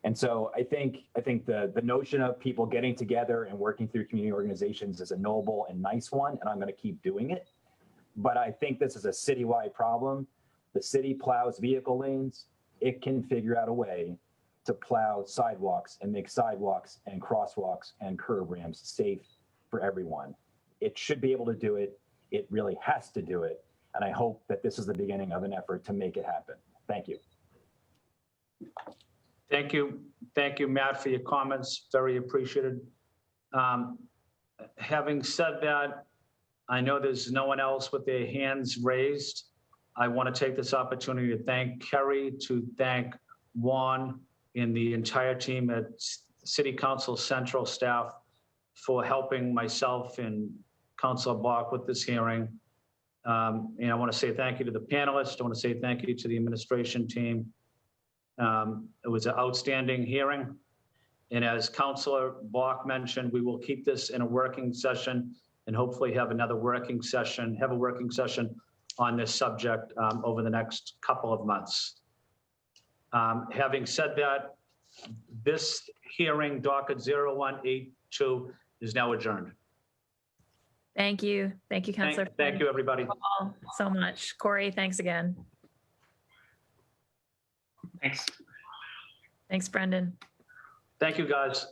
And so I think the notion of people getting together and working through community organizations is a noble and nice one, and I'm going to keep doing it. But I think this is a citywide problem. The city plows vehicle lanes. It can figure out a way to plow sidewalks and make sidewalks and crosswalks and curb ramps safe for everyone. It should be able to do it. It really has to do it. And I hope that this is the beginning of an effort to make it happen. Thank you. Thank you. Thank you, Matt, for your comments. Very appreciated. Having said that, I know there's no one else with their hands raised. I want to take this opportunity to thank Kerry, to thank Juan and the entire team at City Council Central staff for helping myself and Councilor Bach with this hearing. And I want to say thank you to the panelists. I want to say thank you to the administration team. It was an outstanding hearing. And as Councilor Bach mentioned, we will keep this in a working session and hopefully have a working session on this subject over the next couple of months. Having said that, this hearing, Docket 0182, is now adjourned. Thank you. Thank you, Councillor. Thank you, everybody. So much. Corey, thanks again. Thanks. Thanks, Brendan. Thank you, guys.